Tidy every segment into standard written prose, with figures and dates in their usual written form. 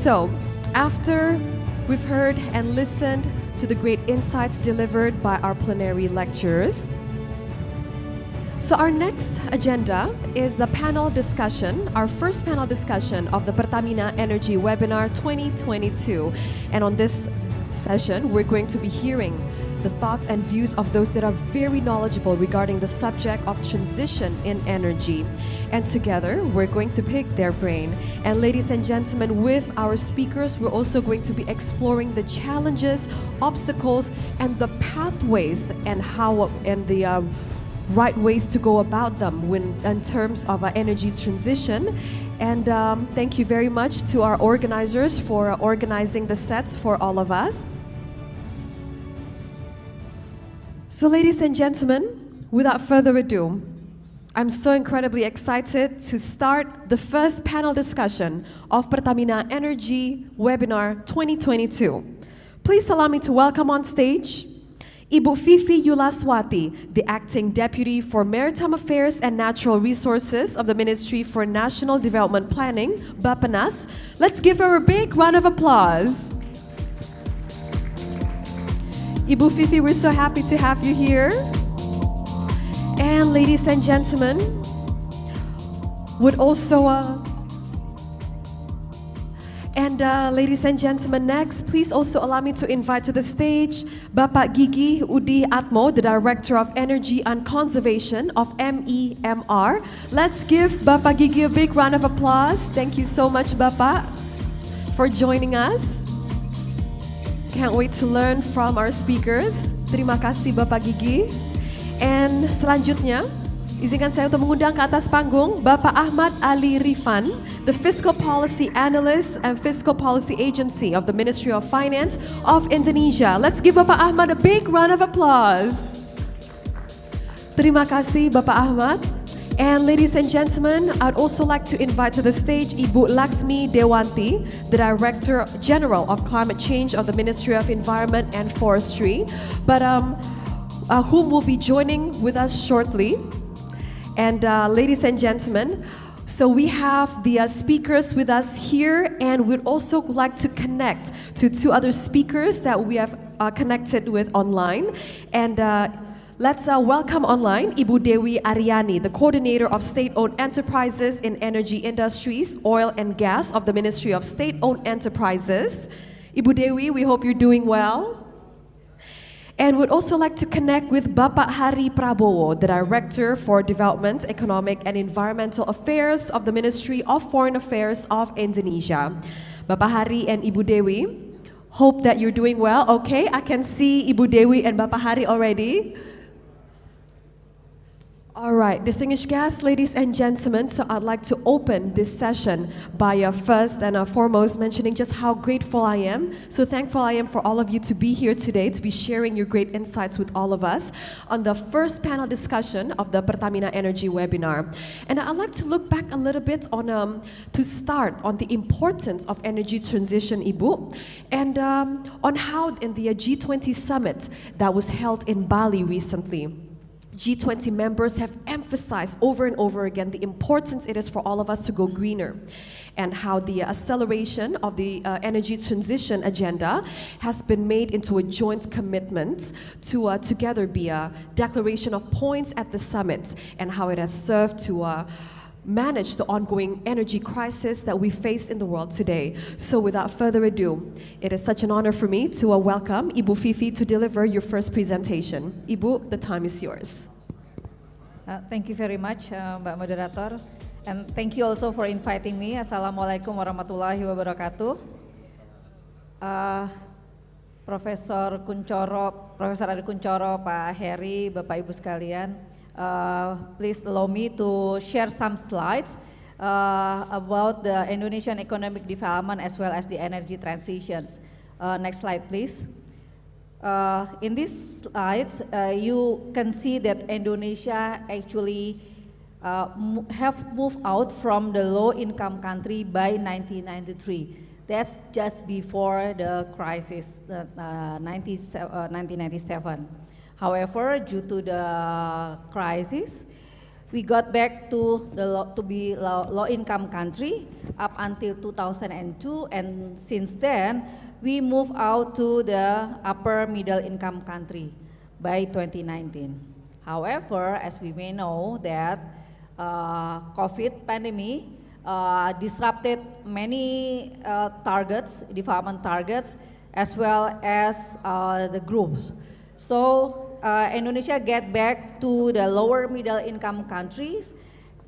So, after we've heard and listened to the great insights delivered by our plenary lecturers, so our next agenda is the panel discussion, our first panel discussion of the Pertamina Energy Webinar 2022. And on this session, we're going to be hearing the thoughts and views of those that are very knowledgeable regarding the subject of transition in energy. And together, we're going to pick their brain. And ladies and gentlemen, with our speakers, we're also going to be exploring the challenges, obstacles, and the pathways and the right ways to go about them in terms of energy transition. And thank you very much to our organizers for organizing the sets for all of us. So ladies and gentlemen, without further ado, I'm so incredibly excited to start the first panel discussion of Pertamina Energy Webinar 2022. Please allow me to welcome on stage Ibu Fifi Yulaswati, the Acting Deputy for Maritime Affairs and Natural Resources of the Ministry for National Development Planning, Bappenas. Let's give her a big round of applause. Ibu Fifi, we're so happy to have you here. And ladies and gentlemen, would also ladies and gentlemen, next, please also allow me to invite to the stage Bapak Gigi Udi Atmo, the Director of Energy and Conservation of MEMR. Let's give Bapak Gigi a big round of applause. Thank you so much, Bapak, for joining us. Can't wait to learn from our speakers. Terima kasih, Bapak Gigi. And selanjutnya, izinkan saya untuk mengundang ke atas panggung Bapak Ahmad Ali Rifan, the Fiscal Policy Analyst and Fiscal Policy Agency of the Ministry of Finance of Indonesia. Let's give Bapak Ahmad a big round of applause. Terima kasih, Bapak Ahmad. And ladies and gentlemen, I'd also like to invite to the stage Ibu Laksmi Dewanti, the Director General of Climate Change of the Ministry of Environment and Forestry, but whom will be joining with us shortly. And ladies and gentlemen, so we have the speakers with us here, and we'd also like to connect to two other speakers that we have connected with online. And let's welcome online Ibu Dewi Aryani, the Coordinator of State-Owned Enterprises in Energy Industries, Oil and Gas of the Ministry of State-Owned Enterprises. Ibu Dewi, we hope you're doing well. And would also like to connect with Bapak Hari Prabowo, the Director for Development, Economic and Environmental Affairs of the Ministry of Foreign Affairs of Indonesia. Bapak Hari and Ibu Dewi, hope that you're doing well. Okay, I can see Ibu Dewi and Bapak Hari already. All right, distinguished guests, ladies and gentlemen, so I'd like to open this session by first and foremost mentioning just how grateful I am, so thankful I am for all of you to be here today, to be sharing your great insights with all of us on the first panel discussion of the Pertamina Energy Webinar. And I'd like to look back a little bit on, to start on the importance of energy transition, Ibu, and on how in the G20 summit that was held in Bali recently, G20 members have emphasized over and over again the importance it is for all of us to go greener, and how the acceleration of the energy transition agenda has been made into a joint commitment to together be a declaration of points at the summit, and how it has served to manage the ongoing energy crisis that we face in the world today. So without further ado, it is such an honor for me to welcome Ibu Fifi to deliver your first presentation. Ibu, the time is yours. Thank you very much, Mbak Moderator, and thank you also for inviting me. Assalamualaikum warahmatullahi wabarakatuh. Profesor Adi Kuncoro, Pak Heri, Bapak Ibu sekalian, please allow me to share some slides about the Indonesian economic development as well as the energy transitions. Next slide, please. In these slides, you can see that Indonesia actually have moved out from the low-income country by 1993. That's just before the crisis, 1997. However, due to the crisis, we got back to be low income country up until 2002, and since then we move out to the upper middle income country by 2019. However, as we may know that COVID pandemic disrupted many development targets, as well as the groups. So Indonesia get back to the lower middle income countries,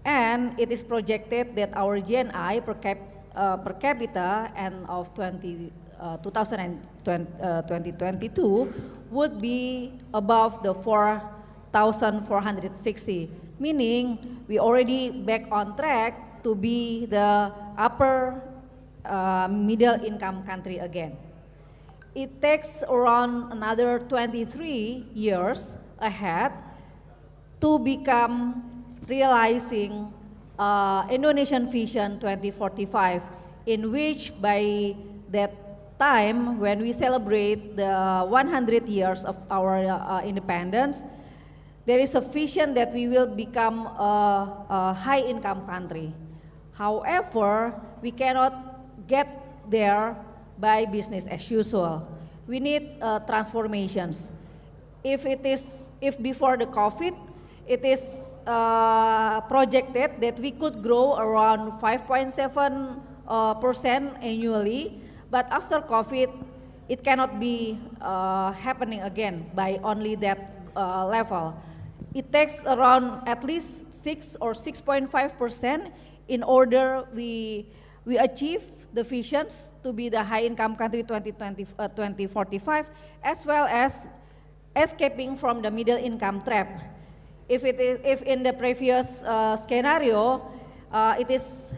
and it is projected that our GNI per capita end of 2022 would be above the 4,460, meaning we already back on track to be the upper middle income country again. It takes around another 23 years ahead to become realizing Indonesian Vision 2045, in which by that time, when we celebrate the 100 years of our independence, there is a vision that we will become a high income country. However, we cannot get there by business as usual. We need transformations. If before the COVID, it is projected that we could grow around 5.7% annually, but after COVID, it cannot be happening again by only that level. It takes around at least 6 or 6.5% in order we achieve the visions to be the high income country 2045, as well as escaping from the middle income trap. If in the previous scenario, it is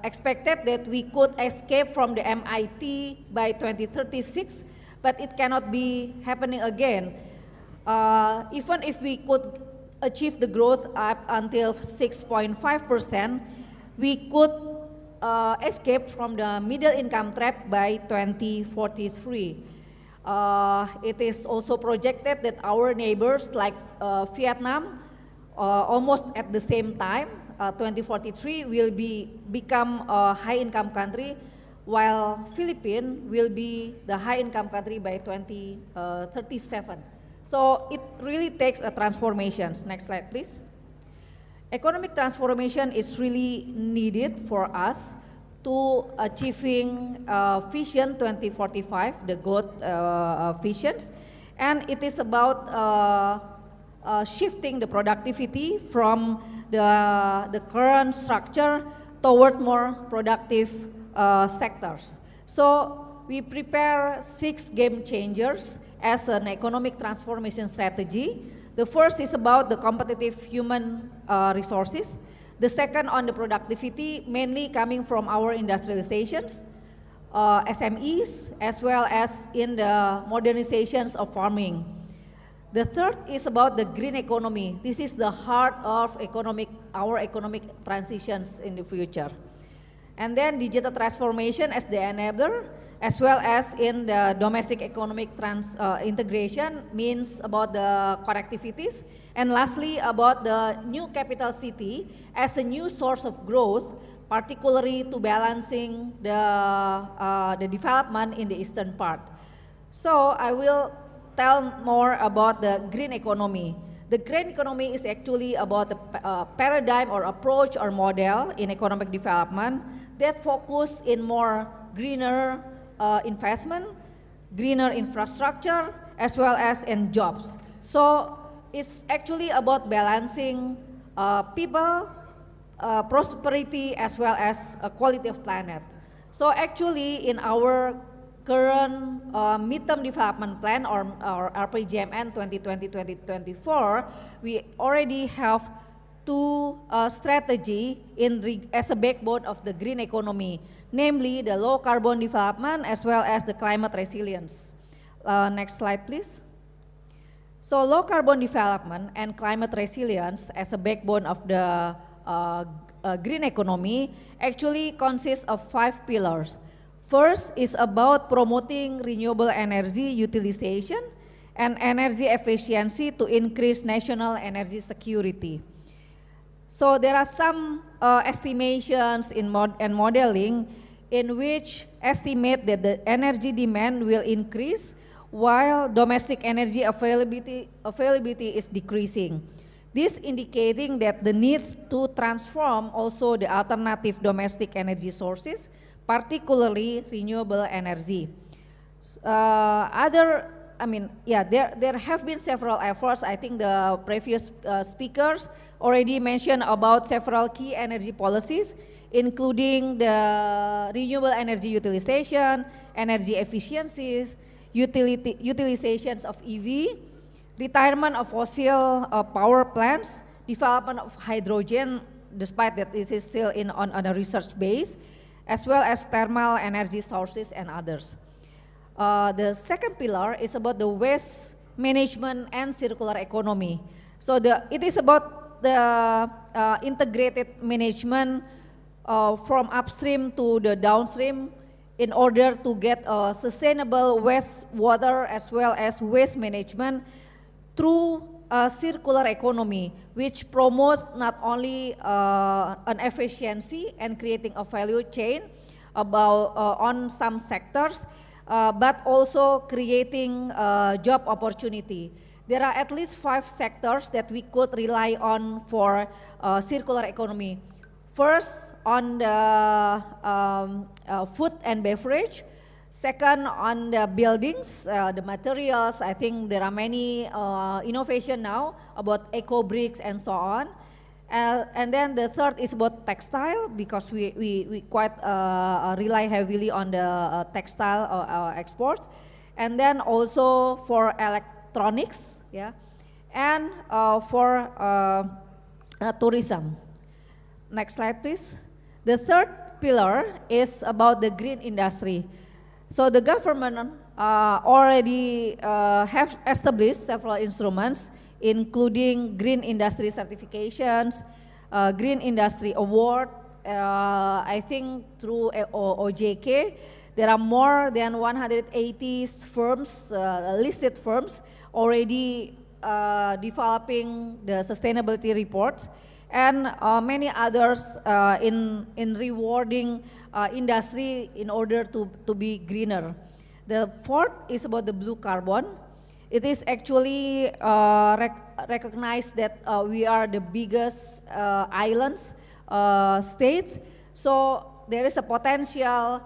expected that we could escape from the MIT by 2036, but it cannot be happening again. Even if we could achieve the growth up until 6.5%, we could escape from the middle income trap by 2043. It is also projected that our neighbors like Vietnam, almost at the same time, 2043 will become a high income country, while Philippines will be the high income country by 2037. So it really takes a transformation. Next slide, please. Economic transformation is really needed for us to achieving Vision 2045, the growth visions, and it is about shifting the productivity from the current structure toward more productive sectors. So we prepare 6 game changers as an economic transformation strategy. The first is about the competitive human resources. The second on the productivity, mainly coming from our industrializations, SMEs, as well as in the modernizations of farming. The third is about the green economy. This is the heart of our economic transitions in the future. And then digital transformation as the enabler, as well as in the domestic economic integration, means about the connectivities. And lastly, about the new capital city as a new source of growth, particularly to balancing the development in the eastern part. So I will tell more about the green economy. The green economy is actually about the paradigm or approach or model in economic development that focus in more greener investment, greener infrastructure, as well as in jobs. So it's actually about balancing people, prosperity, as well as quality of planet. So actually in our current midterm development plan or RPJMN 2020-2024, we already have 2 strategy as a backbone of the green economy, namely the low carbon development as well as the climate resilience. Next slide, please. So low carbon development and climate resilience as a backbone of the green economy actually consists of 5 pillars. First is about promoting renewable energy utilization and energy efficiency to increase national energy security. So there are some estimations and modeling in which estimate that the energy demand will increase while domestic energy availability is decreasing. This indicating that the needs to transform also the alternative domestic energy sources, particularly renewable energy. There have been several efforts. I think the previous speakers already mentioned about several key energy policies, including the renewable energy utilization, energy efficiencies, utilizations of EV, retirement of fossil power plants, development of hydrogen, despite that it is still on a research base, as well as thermal energy sources and others. The second pillar is about the waste management and circular economy. So it is about the integrated management from upstream to the downstream in order to get a sustainable wastewater as well as waste management through a circular economy, which promotes not only an efficiency and creating a value chain on some sectors, but also creating job opportunity. There are at least 5 sectors that we could rely on for circular economy. First, on the food and beverage. Second, on the buildings, the materials. I think there are many innovation now about eco bricks and so on. And then the third is about textile, because we quite rely heavily on the textile exports. And then also for electronics, yeah, and for tourism. Next slide, please. The third pillar is about the green industry. So the government already have established several instruments, including green industry certifications, green industry award. I think through OJK, there are more than 180 firms, listed firms, already developing the sustainability reports, and many others in rewarding industry in order to be greener. The fourth is about the blue carbon. It is actually recognized that we are the biggest islands, states, so there is a potential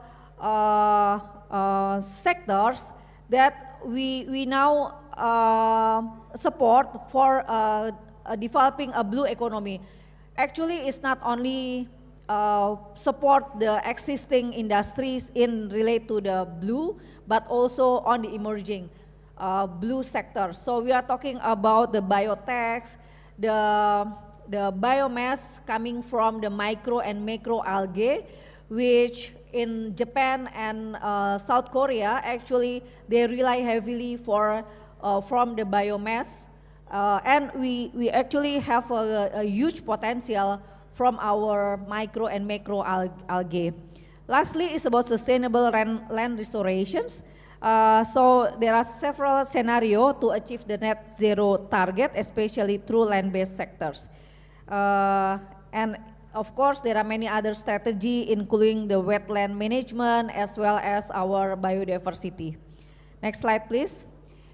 sectors that we now support for developing a blue economy. Actually, it's not only support the existing industries in relate to the blue, but also on the emerging blue sector. So we are talking about the biotechs, the biomass coming from the micro and macro algae, which in Japan and South Korea, actually they rely heavily from the biomass. And we actually have a huge potential from our micro and macro algae. Lastly is about sustainable land restorations. So there are several scenarios to achieve the net zero target, especially through land-based sectors. And of course, there are many other strategies, including the wetland management as well as our biodiversity. Next slide, please.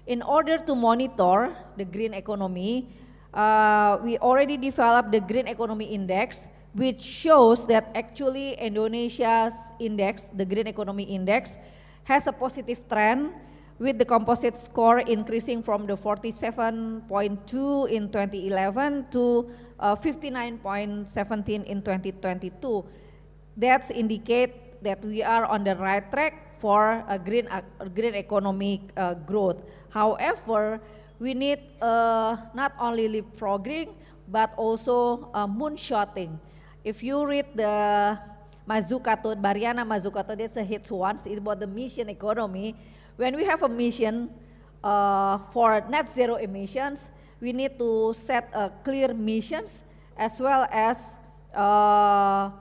In order to monitor the green economy, we already developed the Green Economy Index, which shows that actually Indonesia's index, the Green Economy Index, has a positive trend with the composite score increasing from the 47.2 in 2011 to 59.17 in 2022. That indicate that we are on the right track for a green economic growth. However, we need not only leapfrogging, but also moonshotting. If you read the Mazzucato, Mariana Mazzucato, that's a hit once, it's about the mission economy. When we have a mission for net zero emissions, we need to set clear missions as well as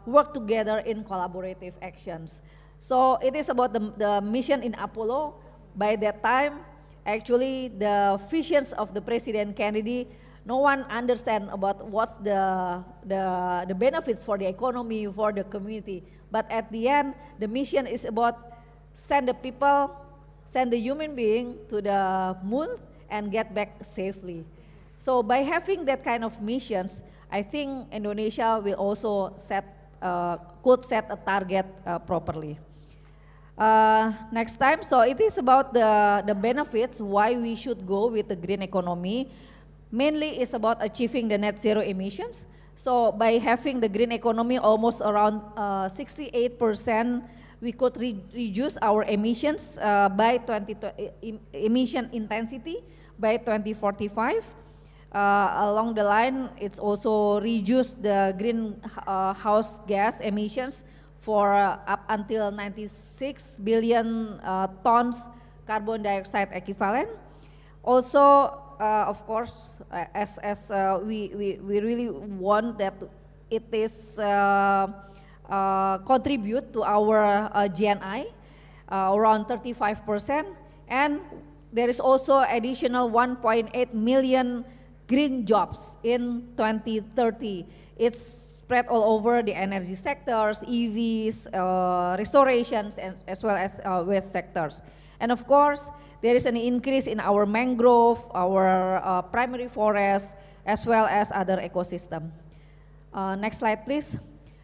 work together in collaborative actions. So it is about the mission in Apollo. By that time, actually the visions of the President Kennedy no one understand about what's the benefits for the economy, for the community. But at the end, the mission is about send the people, send the human being to the moon and get back safely. So by having that kind of missions, I think Indonesia will also could set a target properly. Next time, so it is about the benefits, why we should go with the green economy. Mainly it's about achieving the net zero emissions. So by having the green economy almost around 68%, we could reduce our emissions by emission intensity by 2045. Along the line, it's also reduce the greenhouse gas emissions for up until 96 billion tons carbon dioxide equivalent. Also, of course, as we really want that it is contribute to our GNI around 35%, and there is also additional 1.8 million green jobs in 2030. It's spread all over the energy sectors, EVs, restorations, and as well as waste sectors. And of course, there is an increase in our mangrove, our primary forests, as well as other ecosystem. Next slide, please.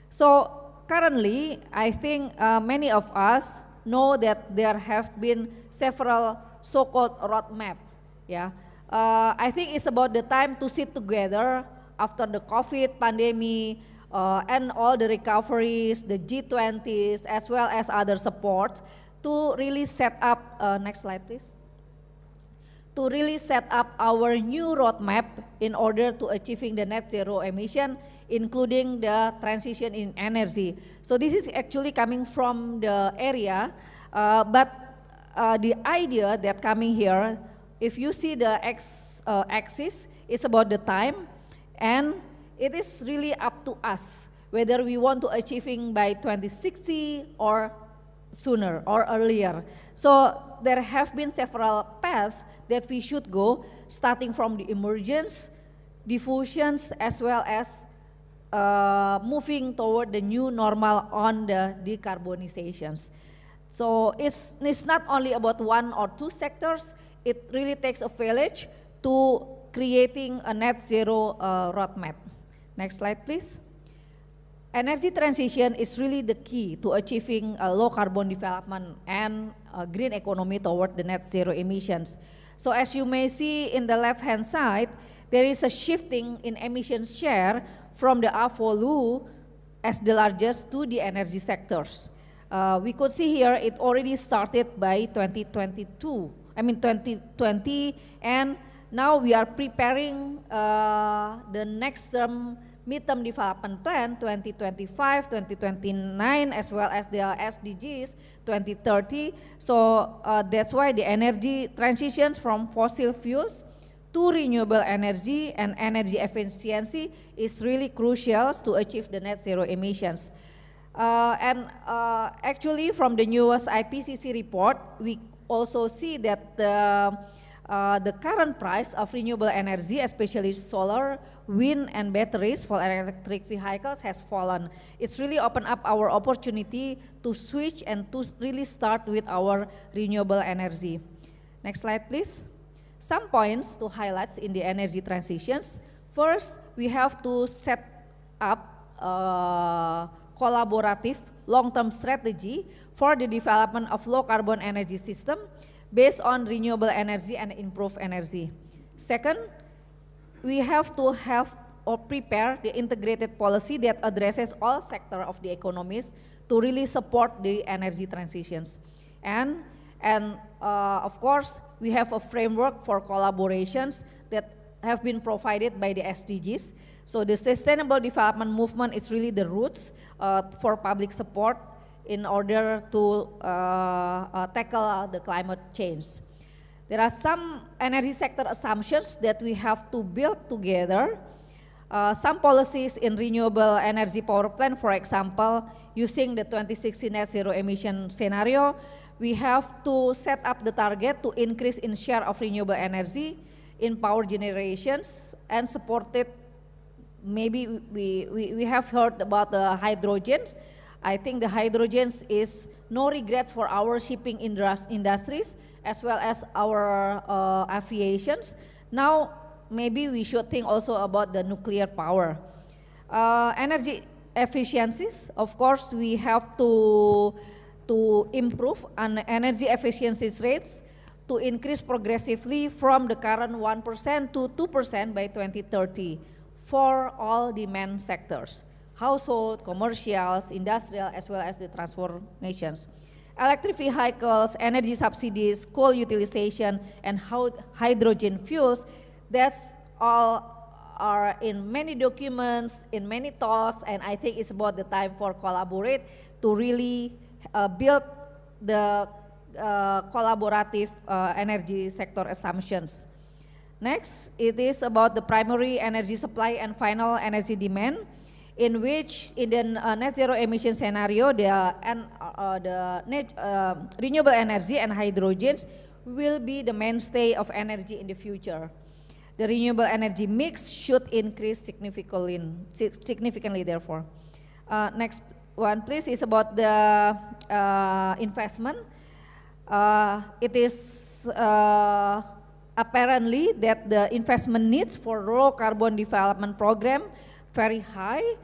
So currently, I think many of us know that there have been several so-called roadmap. Yeah, I think it's about the time to sit together after the COVID pandemic and all the recoveries, the G20s, as well as other supports, to really set up, next slide please, to really set up our new roadmap in order to achieving the net zero emission, including the transition in energy. So this is actually coming from the area, but the idea that coming here, if you see the axis, it's about the time, and it is really up to us whether we want to achieving by 2060 or sooner or earlier. So there have been several paths that we should go, starting from the emergence, diffusions, as well as moving toward the new normal on the decarbonizations. So it's not only about one or two sectors, it really takes a village to creating a net zero roadmap. Next slide please. Energy transition is really the key to achieving a low carbon development and a green economy toward the net zero emissions. So as you may see in the left hand side, there is a shifting in emissions share from the AVOLU as the largest to the energy sectors. We could see here it already started by 2020, and now we are preparing the next term midterm development plan 2025, 2029, as well as the SDGs 2030. So that's why the energy transitions from fossil fuels to renewable energy and energy efficiency is really crucial to achieve the net zero emissions. Actually from the newest IPCC report, we also see that the current price of renewable energy, especially solar, wind and batteries for electric vehicles has fallen. It's really opened up our opportunity to switch and to really start with our renewable energy. Next slide please. Some points to highlight in the energy transitions. First, we have to set up a collaborative long-term strategy for the development of low carbon energy system based on renewable energy and improved energy. Second, we have to have or prepare the integrated policy that addresses all sectors of the economies to really support the energy transitions. And of course, we have a framework for collaborations that have been provided by the SDGs. So the Sustainable Development Movement is really the roots for public support in order to tackle the climate change. There are some energy sector assumptions that we have to build together. Some policies in renewable energy power plant, for example, using the 2060 net zero emission scenario, we have to set up the target to increase in share of renewable energy in power generations and supported. Maybe we have heard about the hydrogens. I think the hydrogens is no regrets for our shipping industries as well as our aviations. Now, maybe we should think also about the nuclear power. Energy efficiencies, of course, we have to improve on energy efficiency rates to increase progressively from the current 1% to 2% by 2030 for all demand sectors, household, commercials, industrial, as well as the transformations. Electric vehicles, energy subsidies, coal utilization, and hydrogen fuels, that's all are in many documents, in many talks, and I think it's about the time for collaborate to really build the collaborative energy sector assumptions. Next, it is about the primary energy supply and final energy demand, in which in the net zero emission scenario, the renewable energy and hydrogens will be the mainstay of energy in the future. The renewable energy mix should increase significantly therefore. Next one please is about the investment. It is apparently that the investment needs for low carbon development program very high,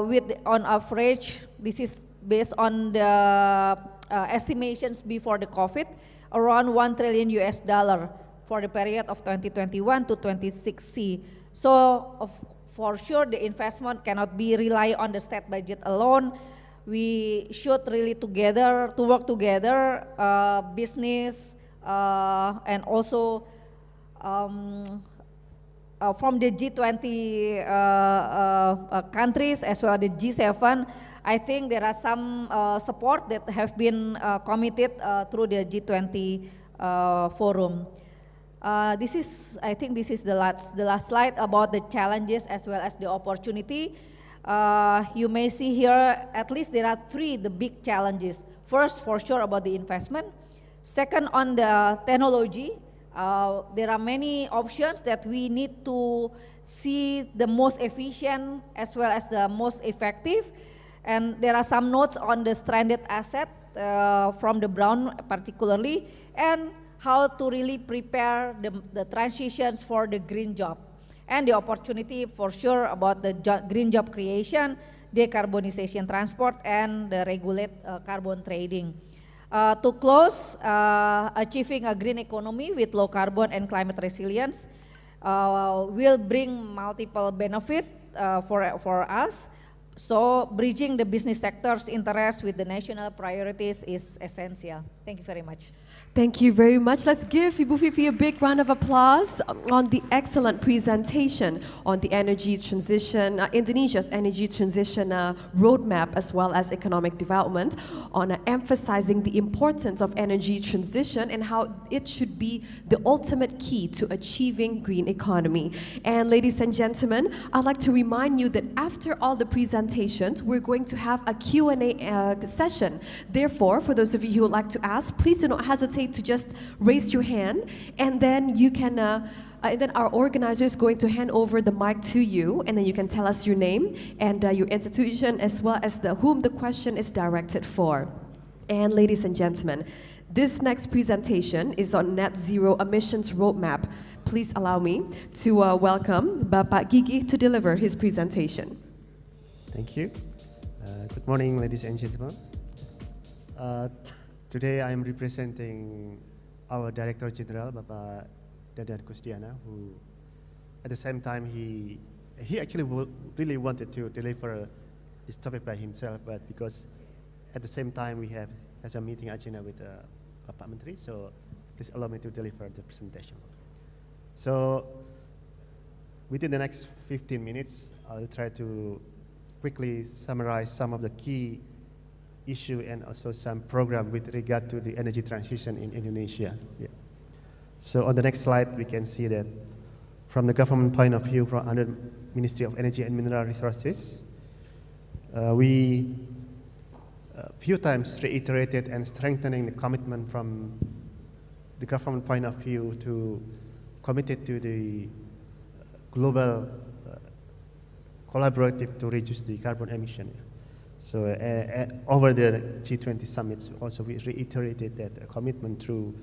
with on average, this is based on the estimations before the COVID, around $1 trillion for the period of 2021 to 2060. So for sure the investment cannot be rely on the state budget alone. We should really work together, business and also from the G20 countries as well as the G7. I think there are some support that have been committed through the G20 forum. I think this is the last slide about the challenges as well as the opportunity. You may see here, at least there are three the big challenges. First, for sure about the investment. Second, on the technology. There are many options that we need to see the most efficient as well as the most effective. And there are some notes on the stranded asset from the Brown particularly, and how to really prepare the transitions for the green job. And the opportunity for sure about the green job creation, decarbonization transport, and the regulate carbon trading. To close, achieving a green economy with low carbon and climate resilience will bring multiple benefit for us. So bridging the business sector's interest with the national priorities is essential. Thank you very much. Thank you very much. Let's give Ibu Fifi a big round of applause on the excellent presentation on the energy transition, Indonesia's energy transition roadmap, as well as economic development, on emphasizing the importance of energy transition and how it should be the ultimate key to achieving green economy. And ladies and gentlemen, I'd like to remind you that after all the presentations, we're going to have a Q&A session. Therefore, for those of you who would like to ask, please do not hesitate to just raise your hand, and then you can and then our organizer is going to hand over the mic to you, and then you can tell us your name and your institution, as well as whom the question is directed for. And ladies and gentlemen, this next presentation is on net zero emissions roadmap. Please allow me to welcome Bapak Gigi to deliver his presentation. Thank you. Good morning, ladies and gentlemen. Today I am representing our Director General, Bapak Dadan Kusdiana, who at the same time he actually really wanted to deliver this topic by himself, but because at the same time we have a meeting agenda with Bapak Menteri, so please allow me to deliver the presentation. So within the next 15 minutes, I'll try to quickly summarize some of the key issue and also some program with regard to the energy transition in Indonesia. Yeah. So on the next slide, we can see that from the government point of view, from under Ministry of Energy and Mineral Resources, we a few times reiterated and strengthening the commitment from the government point of view to committed to the global collaborative to reduce the carbon emission. So over the G20 summits, also we reiterated that commitment through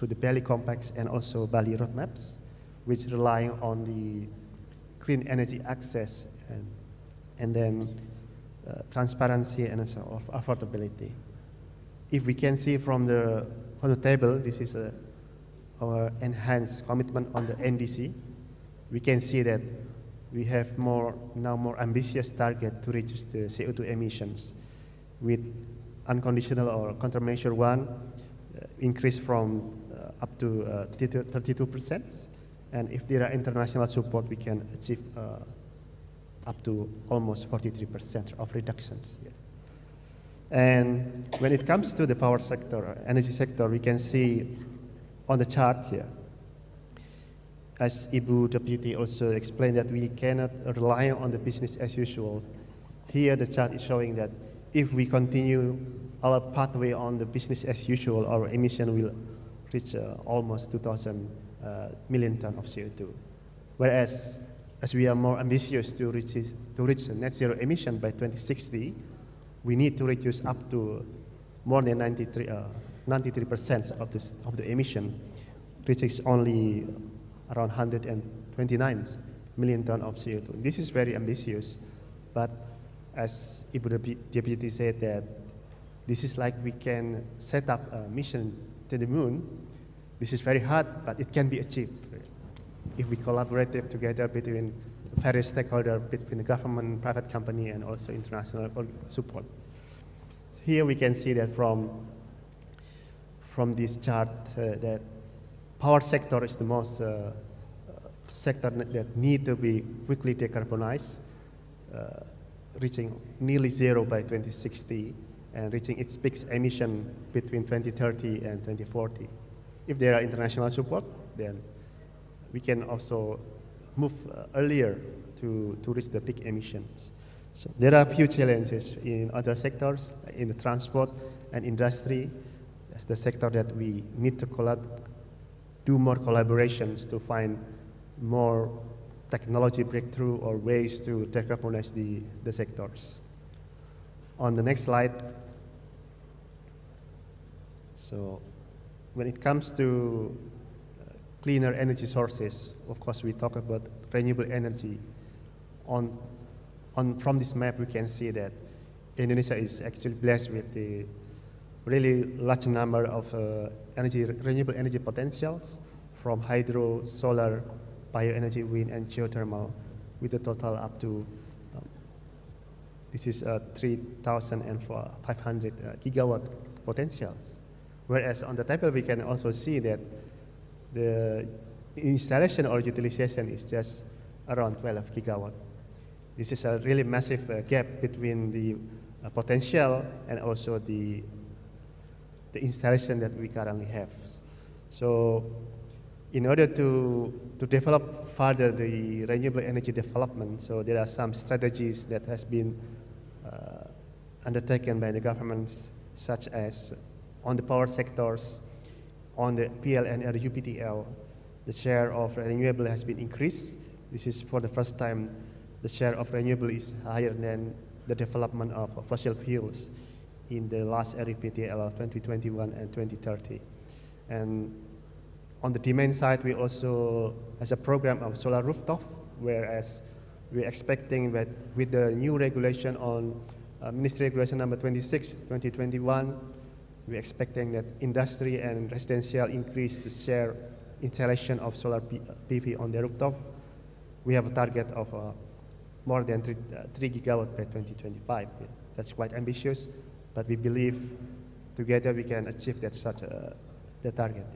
the Bali Compacts and also Bali roadmaps, which relying on the clean energy access and then transparency and also affordability. If we can see from the table, this is our enhanced commitment on the NDC. We can see that we have more ambitious target to reduce the CO2 emissions with unconditional or countermeasure one increase from up to 32%. And if there are international support, we can achieve up to almost 43% of reductions. Yeah. And when it comes to the power sector, energy sector, we can see on the chart here, as Ibu Deputy also explained, that we cannot rely on the business as usual. Here the chart is showing that if we continue our pathway on the business as usual, our emission will reach almost 2,000 million tons of CO2. Whereas, as we are more ambitious to reach net zero emission by 2060, we need to reduce up to more than 93% of the emission, which is only around 129 million tons of CO2. This is very ambitious, but as Ibu Deputy said, that this is like we can set up a mission to the moon. This is very hard, but it can be achieved if we collaborate together between various stakeholders, between the government, private company, and also international support. Here we can see that from this chart that power sector is the most sector that need to be quickly decarbonized, reaching nearly zero by 2060 and reaching its peak emission between 2030 and 2040. If there are international support, then we can also move earlier to reach the peak emissions. So there are a few challenges in other sectors, in the transport and industry. That's the sector that we need to do more collaborations to find more technology breakthrough or ways to decarbonize the sectors. On the next slide, so when it comes to cleaner energy sources, of course we talk about renewable energy. From this map we can see that Indonesia is actually blessed with the really large number of renewable energy potentials from hydro, solar, bioenergy, wind, and geothermal, with a total up to this is 3,500 gigawatt potentials. Whereas on the table we can also see that the installation or utilization is just around 12 gigawatt. This is a really massive gap between the potential and also the installation that we currently have. So in order to develop further the renewable energy development, so there are some strategies that has been undertaken by the governments, such as on the power sectors, on the PLN or UPTL, the share of renewable has been increased. This is for the first time the share of renewable is higher than the development of fossil fuels in the last REPTL of 2021 and 2030. And on the demand side, we also has a program of solar rooftop, whereas we're expecting that with the new regulation on Ministry Regulation number 26, 2021, we're expecting that industry and residential increase the share installation of solar PV on the rooftop. We have a target of more than 3 gigawatt by 2025. Yeah. That's quite ambitious, but we believe together we can achieve that the target.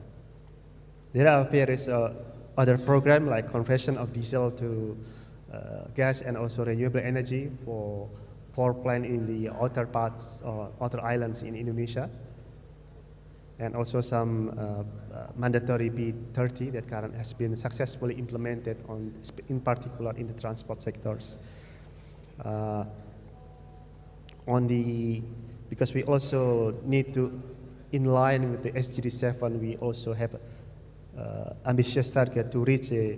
There are various other programs like conversion of diesel to gas and also renewable energy for power plant in the outer parts or outer islands in Indonesia, and also some mandatory B30 that currently has been successfully implemented in particular in the transport sectors. Because we also need to, in line with the SDG 7, we also have ambitious target to reach a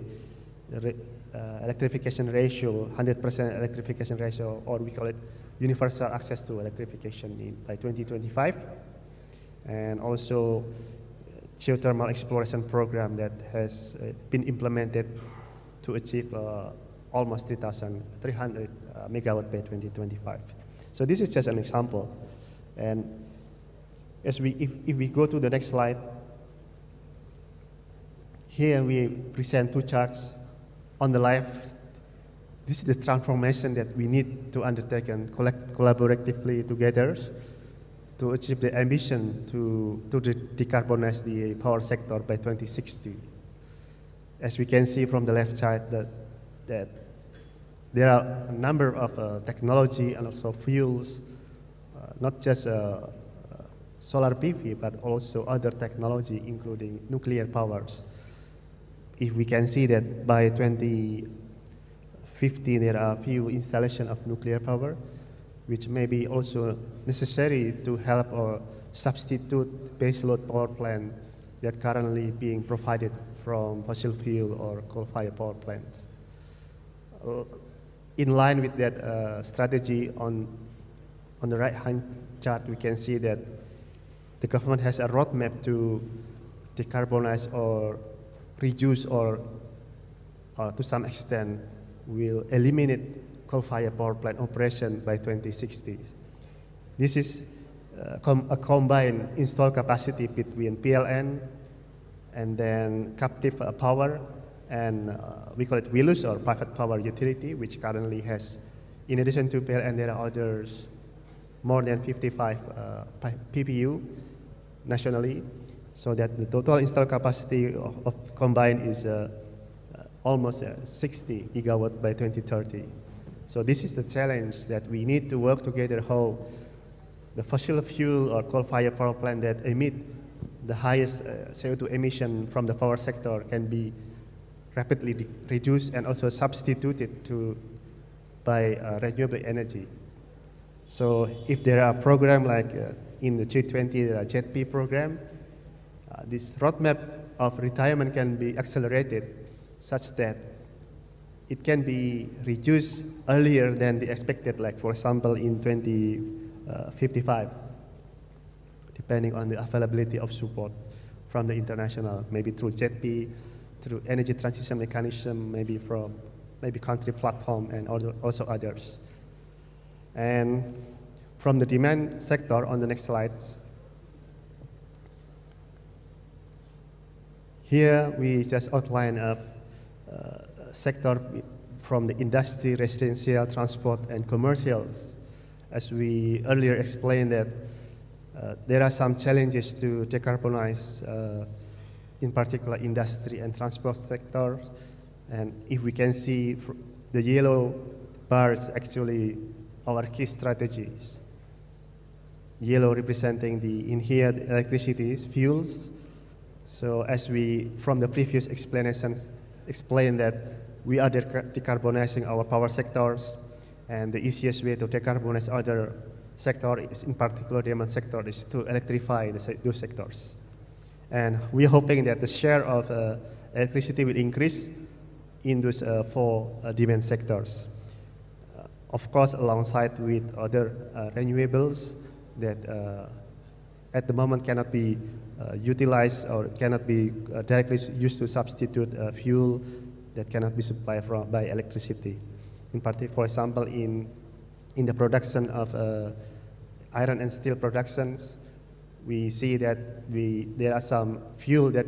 electrification ratio, 100% electrification ratio, or we call it universal access to electrification by 2025, and also geothermal exploration program that has been implemented to achieve almost 3,300 megawatt by 2025. So this is just an example. And if we go to the next slide, here we present two charts. On the left, this is the transformation that we need to undertake and collaboratively together to achieve the ambition to decarbonize the power sector by 2060. As we can see from the left side, that there are a number of technology and also fuels, not just solar PV, but also other technology, including nuclear powers. If we can see that by 2050 there are few installation of nuclear power, which may be also necessary to help or substitute baseload power plant that currently being provided from fossil fuel or coal-fired power plants. In line with that strategy, on the right-hand chart, we can see that the government has a roadmap to decarbonize or reduce or to some extent will eliminate coal-fired power plant operation by 2060. This is a combined installed capacity between PLN and then captive power, and we call it WILUS, or private power utility, which currently has, in addition to PLN, there are others, more than 55 PPU nationally, so that the total installed capacity of combined is almost 60 gigawatt by 2030. So this is the challenge that we need to work together, how the fossil fuel or coal-fired power plant that emit the highest CO2 emission from the power sector can be rapidly reduced and also substituted by renewable energy. So if there are programs like in the G20, there are JETP program, this roadmap of retirement can be accelerated such that it can be reduced earlier than the expected, like for example in 2055, depending on the availability of support from the international, maybe through JETP, through energy transition mechanism, maybe from country platform and also others. And from the demand sector, on the next slides, here we just outline a sector from the industry, residential, transport, and commercials. As we earlier explained that there are some challenges to decarbonize, in particular industry and transport sector. And if we can see the yellow bars, actually our key strategies. Yellow representing the inhaled electricity fuels. So as we, from the previous explanations, explained that we are decarbonizing our power sectors, and the easiest way to decarbonize other sectors, in particular the demand sector, is to electrify those sectors. And we're hoping that the share of electricity will increase in those four demand sectors. Of course, alongside with other renewables that at the moment cannot be utilized or cannot be directly used to substitute fuel that cannot be supplied by electricity. In particular, for example, in the production of iron and steel productions, we see that there are some fuel that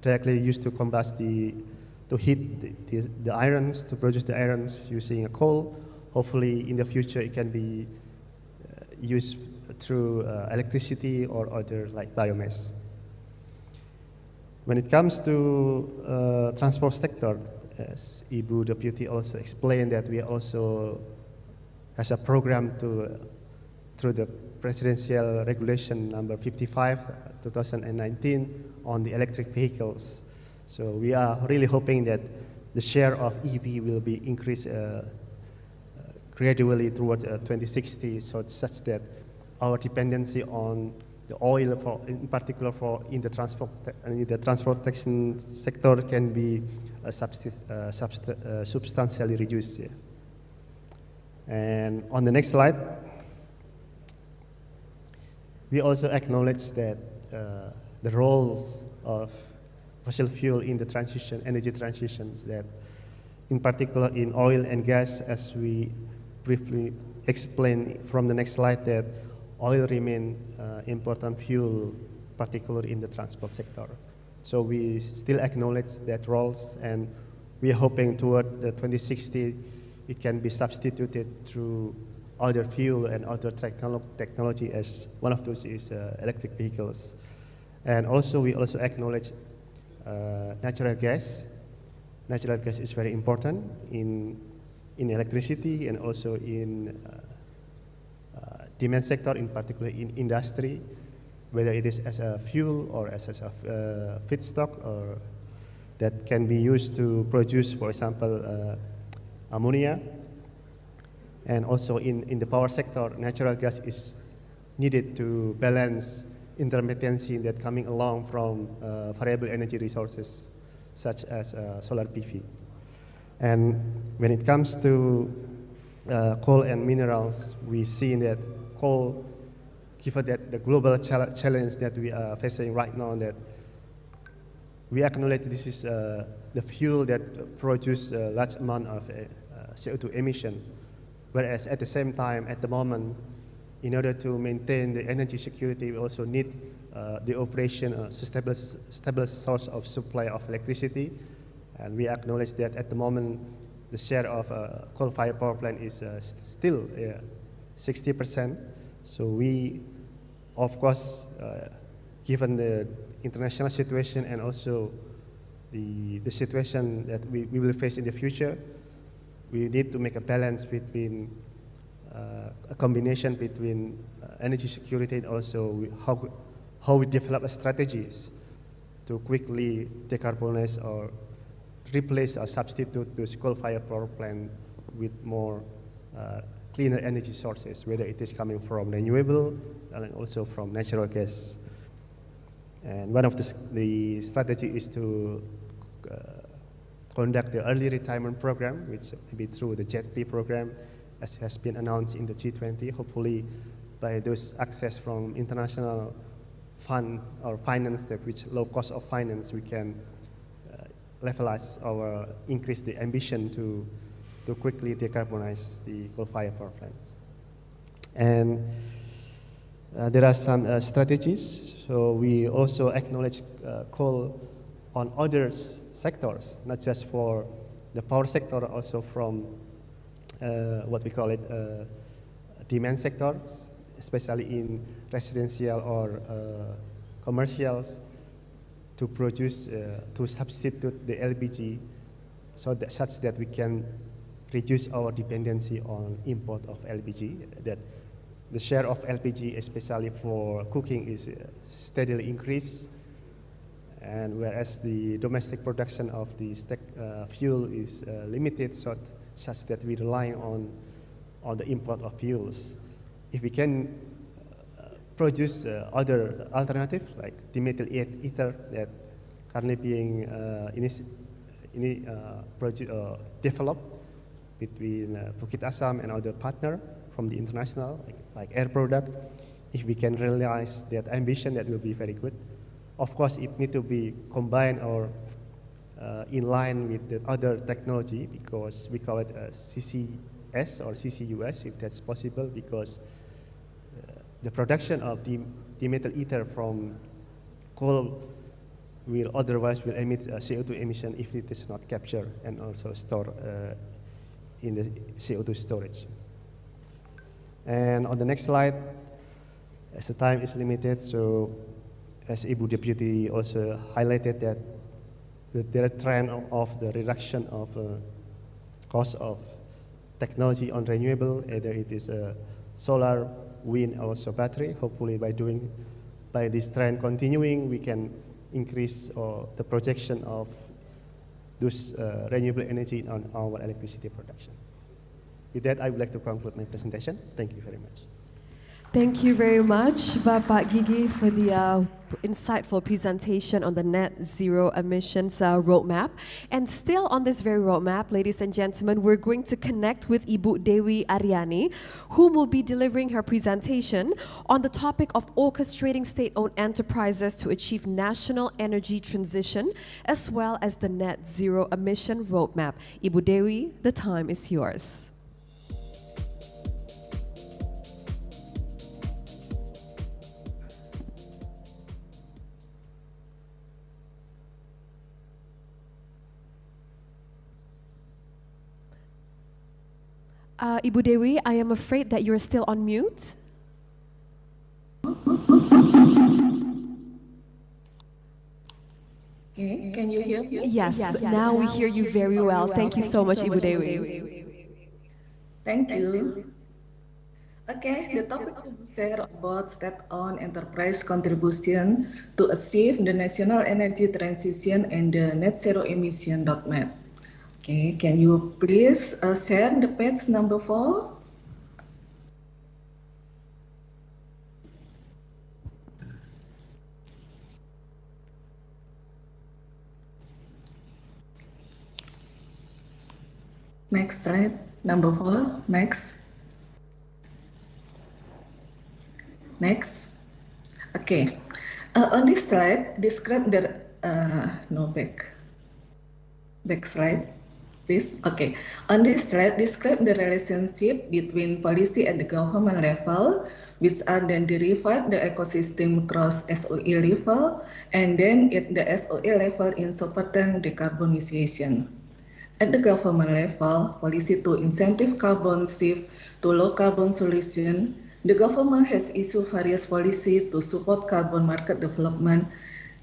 directly used to combust to heat the irons, to produce the irons using a coal. Hopefully, in the future, it can be used through electricity or other like biomass. When it comes to transport sector, as Ibu Deputy also explained, that we also has a program through the Presidential Regulation number 55, 2019 on the electric vehicles. So we are really hoping that the share of EV will be increased gradually towards 2060, so such that our dependency on the oil, for, in particular for in the transportation sector, can be substantially reduced. Yeah. And on the next slide, we also acknowledge that the roles of fossil fuel in the transition, energy transitions, that in particular in oil and gas, as we briefly explain from the next slide, that oil remain important fuel, particularly in the transport sector. So we still acknowledge that roles, and we are hoping toward the 2060 it can be substituted through other fuel and other technology, as one of those is electric vehicles. And also we also acknowledge natural gas. Natural gas is very important in electricity and also in demand sector, in particular in industry, whether it is as a fuel or as a feedstock, or that can be used to produce, for example, ammonia. And also in the power sector, natural gas is needed to balance intermittency that coming along from variable energy resources, such as solar PV. And when it comes to coal and minerals, we see that coal, given that the global challenge that we are facing right now, that we acknowledge this is the fuel that produces a large amount of CO2 emission. Whereas at the same time, at the moment, in order to maintain the energy security, we also need the operation, stable source of supply of electricity. And we acknowledge that at the moment, the share of coal-fired power plant is still 60%. So we, of course, given the international situation and also the situation that we will face in the future, we need to make a balance between a combination between energy security and also how we develop strategies to quickly decarbonize or replace or substitute those coal-fired power plant with more cleaner energy sources, whether it is coming from renewable and also from natural gas. And one of the strategy is to conduct the early retirement program, which may be through the JETP program, as has been announced in the G20. Hopefully, by those access from international fund or finance, that which low cost of finance, we can levelize or increase the ambition to quickly decarbonize the coal-fired power plants. And there are some strategies. So we also acknowledge coal on other sectors, not just for the power sector, also from what we call it demand sectors, especially in residential or commercials, to produce, to substitute the LPG, so that such that we can reduce our dependency on import of LPG. That the share of LPG, especially for cooking, is steadily increased, and whereas the domestic production of the fuel is limited, such that we rely on the import of fuels. If we can produce other alternative like dimethyl ether that currently being developed between Bukit Asam and other partner from the international, like Air Product, if we can realize that ambition, that will be very good. Of course, it need to be combined or in line with the other technology, because we call it CCS or CCUS, if that's possible, because the production of the dimethyl ether from coal will otherwise emit CO2 emission if it is not captured and also stored in the CO2 storage. And on the next slide, as the time is limited, so as Ibu Deputy also highlighted that there is a trend of the reduction of cost of technology on renewable, either it is solar, wind, or also battery. Hopefully by this trend continuing, we can increase the projection of those renewable energy on our electricity production. With that, I would like to conclude my presentation. Thank you very much. Thank you very much, Bapak Gigi, for the insightful presentation on the net zero emissions roadmap. And still on this very roadmap, ladies and gentlemen, we're going to connect with Ibu Dewi Aryani, whom will be delivering her presentation on the topic of orchestrating state-owned enterprises to achieve national energy transition, as well as the net zero emission roadmap. Ibu Dewi, the time is yours. Ibu Dewi, I am afraid that you're still on mute. Okay, can you hear me? Yes, now we hear you very well. Thank you so much, Ibu Dewi. Thank you. Okay, the topic to share about state-owned enterprise contribution to achieve the national energy transition and the net zero emission roadmap. Okay, can you please share the page number 4? Next slide, number 4, next. Next. Okay, on this slide, describe the, back slide. Please. Okay. On this slide, describe the relationship between policy at the government level, which are then derived the ecosystem cross SOE level, and then at the SOE level in supporting decarbonization. At the government level, policy to incentive carbon shift to low carbon solution, the government has issued various policy to support carbon market development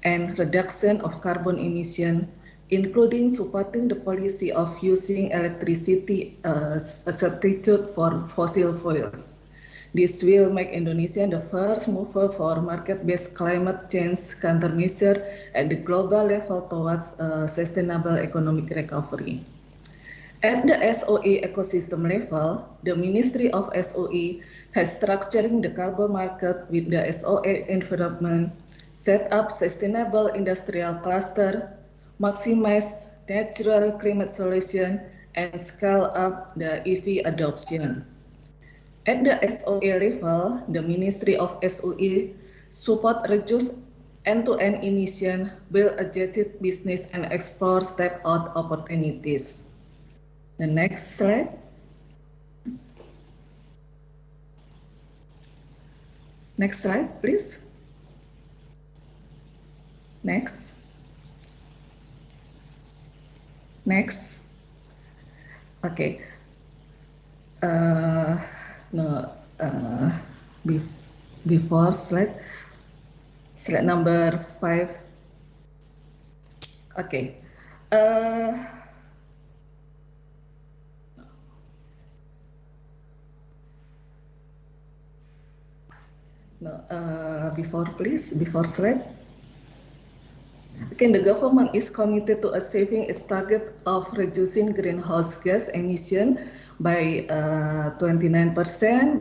and reduction of carbon emission, including supporting the policy of using electricity as a substitute for fossil fuels. This will make Indonesia the first mover for market-based climate change countermeasure at the global level towards sustainable economic recovery. At the SOE ecosystem level, the Ministry of SOE has structuring the carbon market with the SOE environment, set up sustainable industrial cluster, maximize natural climate solution, and scale up the EV adoption. At the SOE level, the Ministry of SOE support reduce end-to-end emission, build adjacent business, and explore step-out opportunities. The next slide. Next slide, please. Next. Next. Okay. Before slide number 5. Okay. Before slide. Okay, the government is committed to achieving its target of reducing greenhouse gas emission by 29%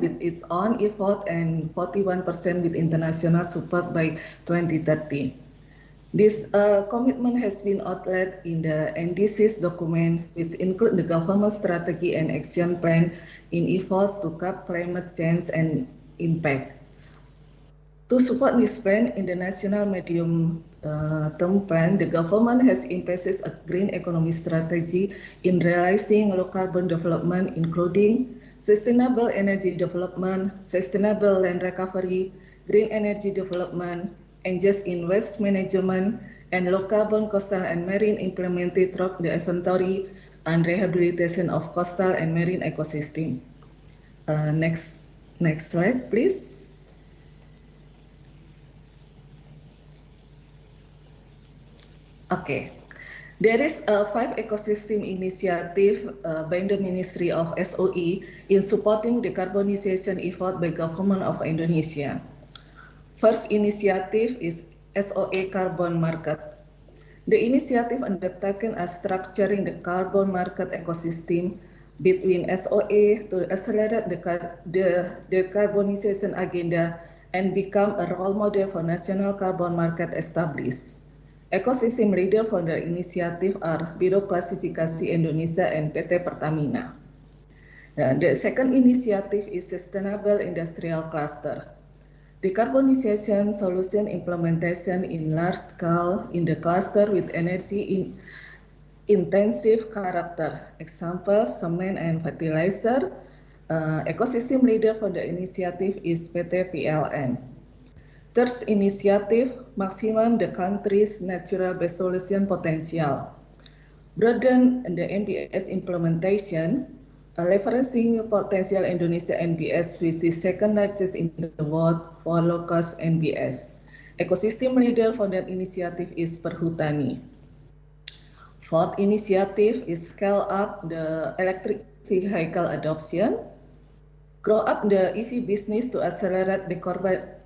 with its own effort and 41% with international support by 2030. This commitment has been outlined in the NDC's document, which include the government strategy and action plan in efforts to curb climate change and impact. To support this plan in the national medium-term plan, the government has emphasized a green economy strategy in realizing low-carbon development, including sustainable energy development, sustainable land recovery, green energy development, and just in waste management, and low-carbon coastal and marine implemented through the inventory and rehabilitation of coastal and marine ecosystem. Next slide, please. Okay, there is a 5 ecosystem initiative by the Ministry of SOE in supporting decarbonization effort by Government of Indonesia. First initiative is SOE Carbon Market. The initiative undertaken as structuring the carbon market ecosystem between SOA to accelerate the decarbonization agenda and become a role model for national carbon market established. Ecosystem leader for the initiative are Biro Klasifikasi Indonesia and PT Pertamina. The second initiative is Sustainable Industrial Cluster. Decarbonization solution implementation in large scale in the cluster with energy intensive character. Example, cement and fertilizer. Ecosystem leader for the initiative is PT PLN. Third initiative, maximum the country's natural base solution potential. Broaden the NBS implementation, leveraging potential Indonesia NBS, which is second largest in the world for low-cost NBS. Ecosystem leader for that initiative is Perhutani. Fourth initiative is scale up the electric vehicle adoption, grow up the EV business to accelerate the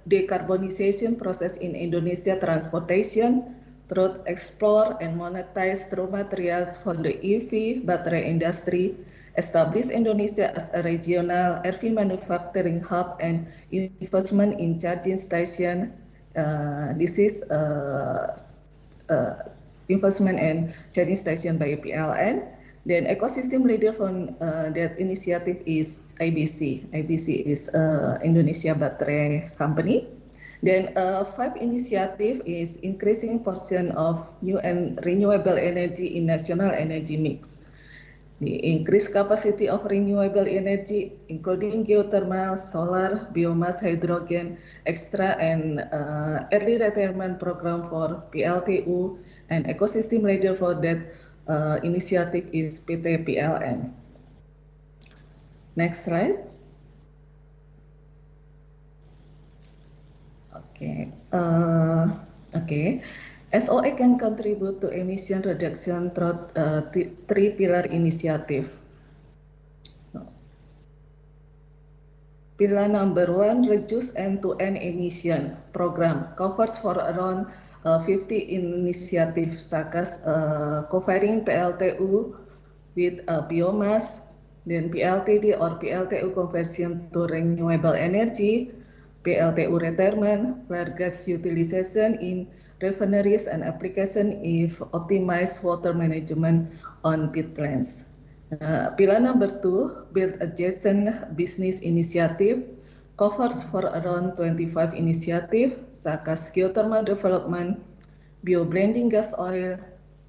decarbonization process in Indonesia transportation, through explore and monetize raw materials for the EV battery industry, establish Indonesia as a regional EV manufacturing hub and investment in charging station. This is investment and charging station by PLN. Then ecosystem leader from that initiative is IBC. IBC is Indonesia Battery Company. Then five initiative is increasing portion of new and renewable energy in national energy mix. The increased capacity of renewable energy, including geothermal, solar, biomass, hydrogen, extra, and early retirement program for PLTU, and ecosystem leader for that initiative is PT PLN. Next slide. Okay. SOA can contribute to emission reduction through three pillar initiative. Pillar number one, reduce end-to-end emission program covers for around 50 initiative such as covering PLTU with biomass, then PLTD or PLTU conversion to renewable energy, PLTU retirement, flare gas utilization in refineries and application if optimized water management on peatlands. Pillar number two, build adjacent business initiative, covers for around 25 initiative such as geothermal development, bioblending gas oil,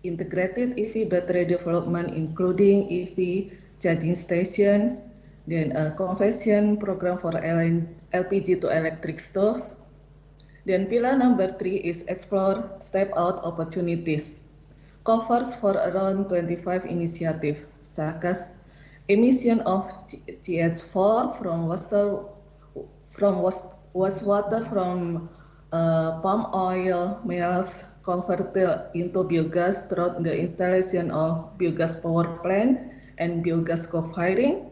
integrated EV battery development including EV charging station, then a conversion program for LPG to electric stove. Then pillar number three is explore step-out opportunities. Covers for around 25 initiative, such as emission of GH4 from wastewater from palm oil mills converted into biogas through the installation of biogas power plant and biogas co-firing.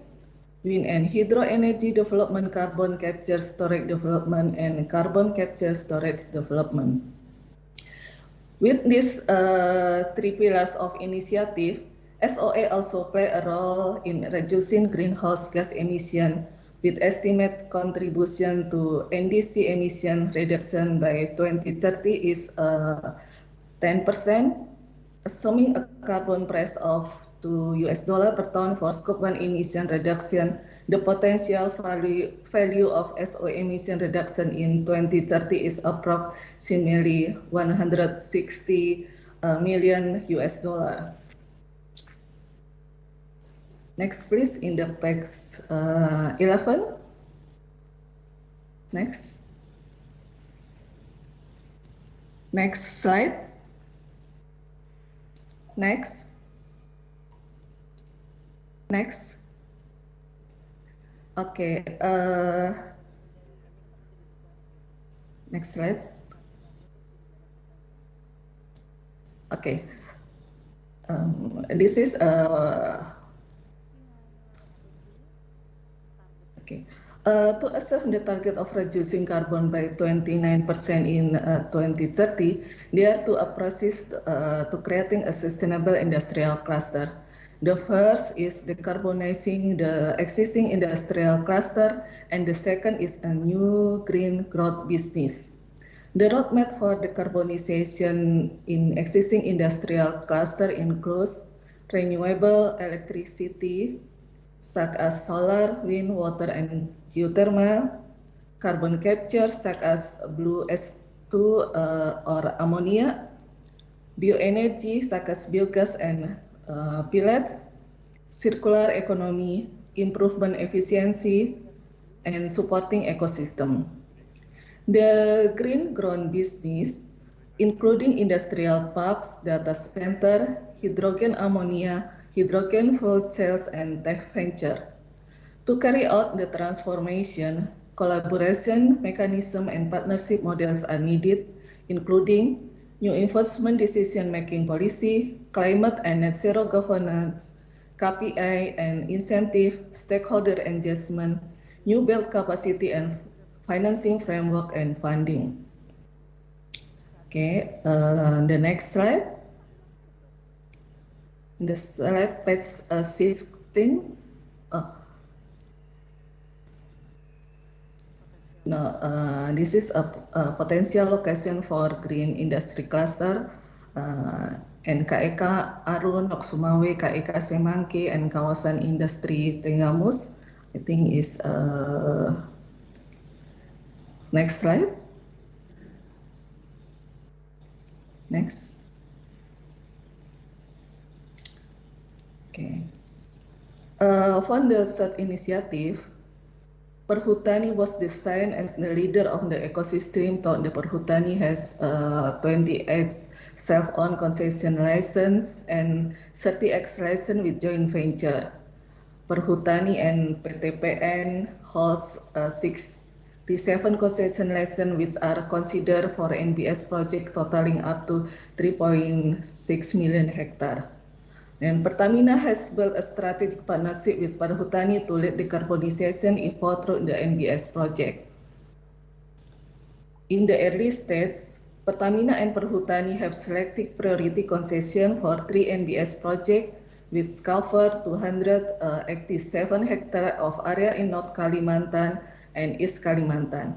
Wind and hydro energy development, carbon capture storage development, and carbon capture storage development. With these three pillars of initiative, SOA also play a role in reducing greenhouse gas emission with estimate contribution to NDC emission reduction by 2030 is 10%, assuming a carbon price of $2 per ton for scope 1 emission reduction. The potential value of SOA emission reduction in 2030 is approximately $160 million. Next, please, in the page 11. Next slide. Next. Okay. Next slide. Okay. This is okay. To achieve the target of reducing carbon by 29% in 2030, there are two approaches to creating a sustainable industrial cluster. The first is decarbonizing the existing industrial cluster, and the second is a new green growth business. The roadmap for decarbonization in existing industrial cluster includes renewable electricity, such as solar, wind, water, and geothermal, carbon capture, such as blue S2 or ammonia, bioenergy, such as biogas and pellets, circular economy, improvement efficiency, and supporting ecosystem. The green growth business, including industrial parks, data center, hydrogen ammonia, hydrogen fuel cells, and tech venture. To carry out the transformation, collaboration mechanism and partnership models are needed, including new investment decision-making policy, climate and net zero governance, KPI and incentive, stakeholder engagement, new build capacity and financing framework and funding. Okay, the next slide. The slide page 16. This is a potential location for green industry cluster. NKEK Arun, Lok-Sumawe, KEK Semanggi, and kawasan industri Tenggamus. I think is next slide. Next. Okay. For the third initiative, Perhutani was designed as the leader of the ecosystem. The Perhutani has 28 self-owned concession license and 30X license with joint venture. Perhutani and PTPN holds 67 concession license which are considered for NBS project totaling up to 3.6 million hectare. And Pertamina has built a strategic partnership with Perhutani to lead decarbonization effort through the NBS project. In the early stage, Pertamina and Perhutani have selected priority concession for 3 NBS projects, which cover 287 hectares of area in North Kalimantan and East Kalimantan.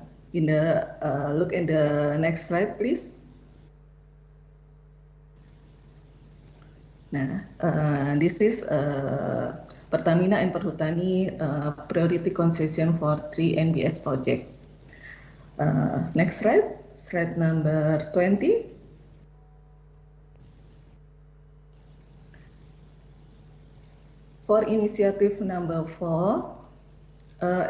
Look at the next slide, please. This is Pertamina and Perhutani priority concession for 3 NBS project. Next slide, slide number 20. For initiative number 4,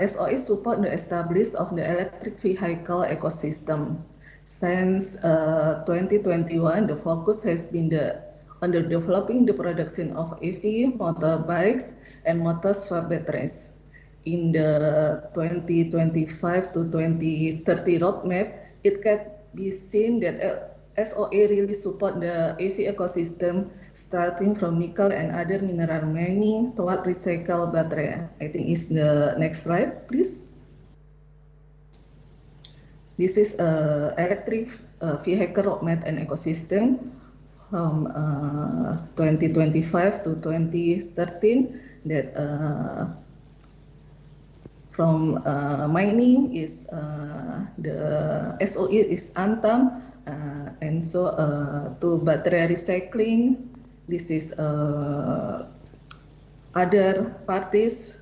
SOE support the establishment of the electric vehicle ecosystem. Since 2021, the focus has been on developing the production of EV, motorbikes, and motors for batteries. In the 2025 to 2030 roadmap, it can be seen that SOE really support the EV ecosystem, starting from nickel and other mineral mining toward recycled battery. I think is the next slide, please. This is electric vehicle roadmap and ecosystem from 2025 to 2013. That from mining is the SOE is Antam, and so to battery recycling, this is other parties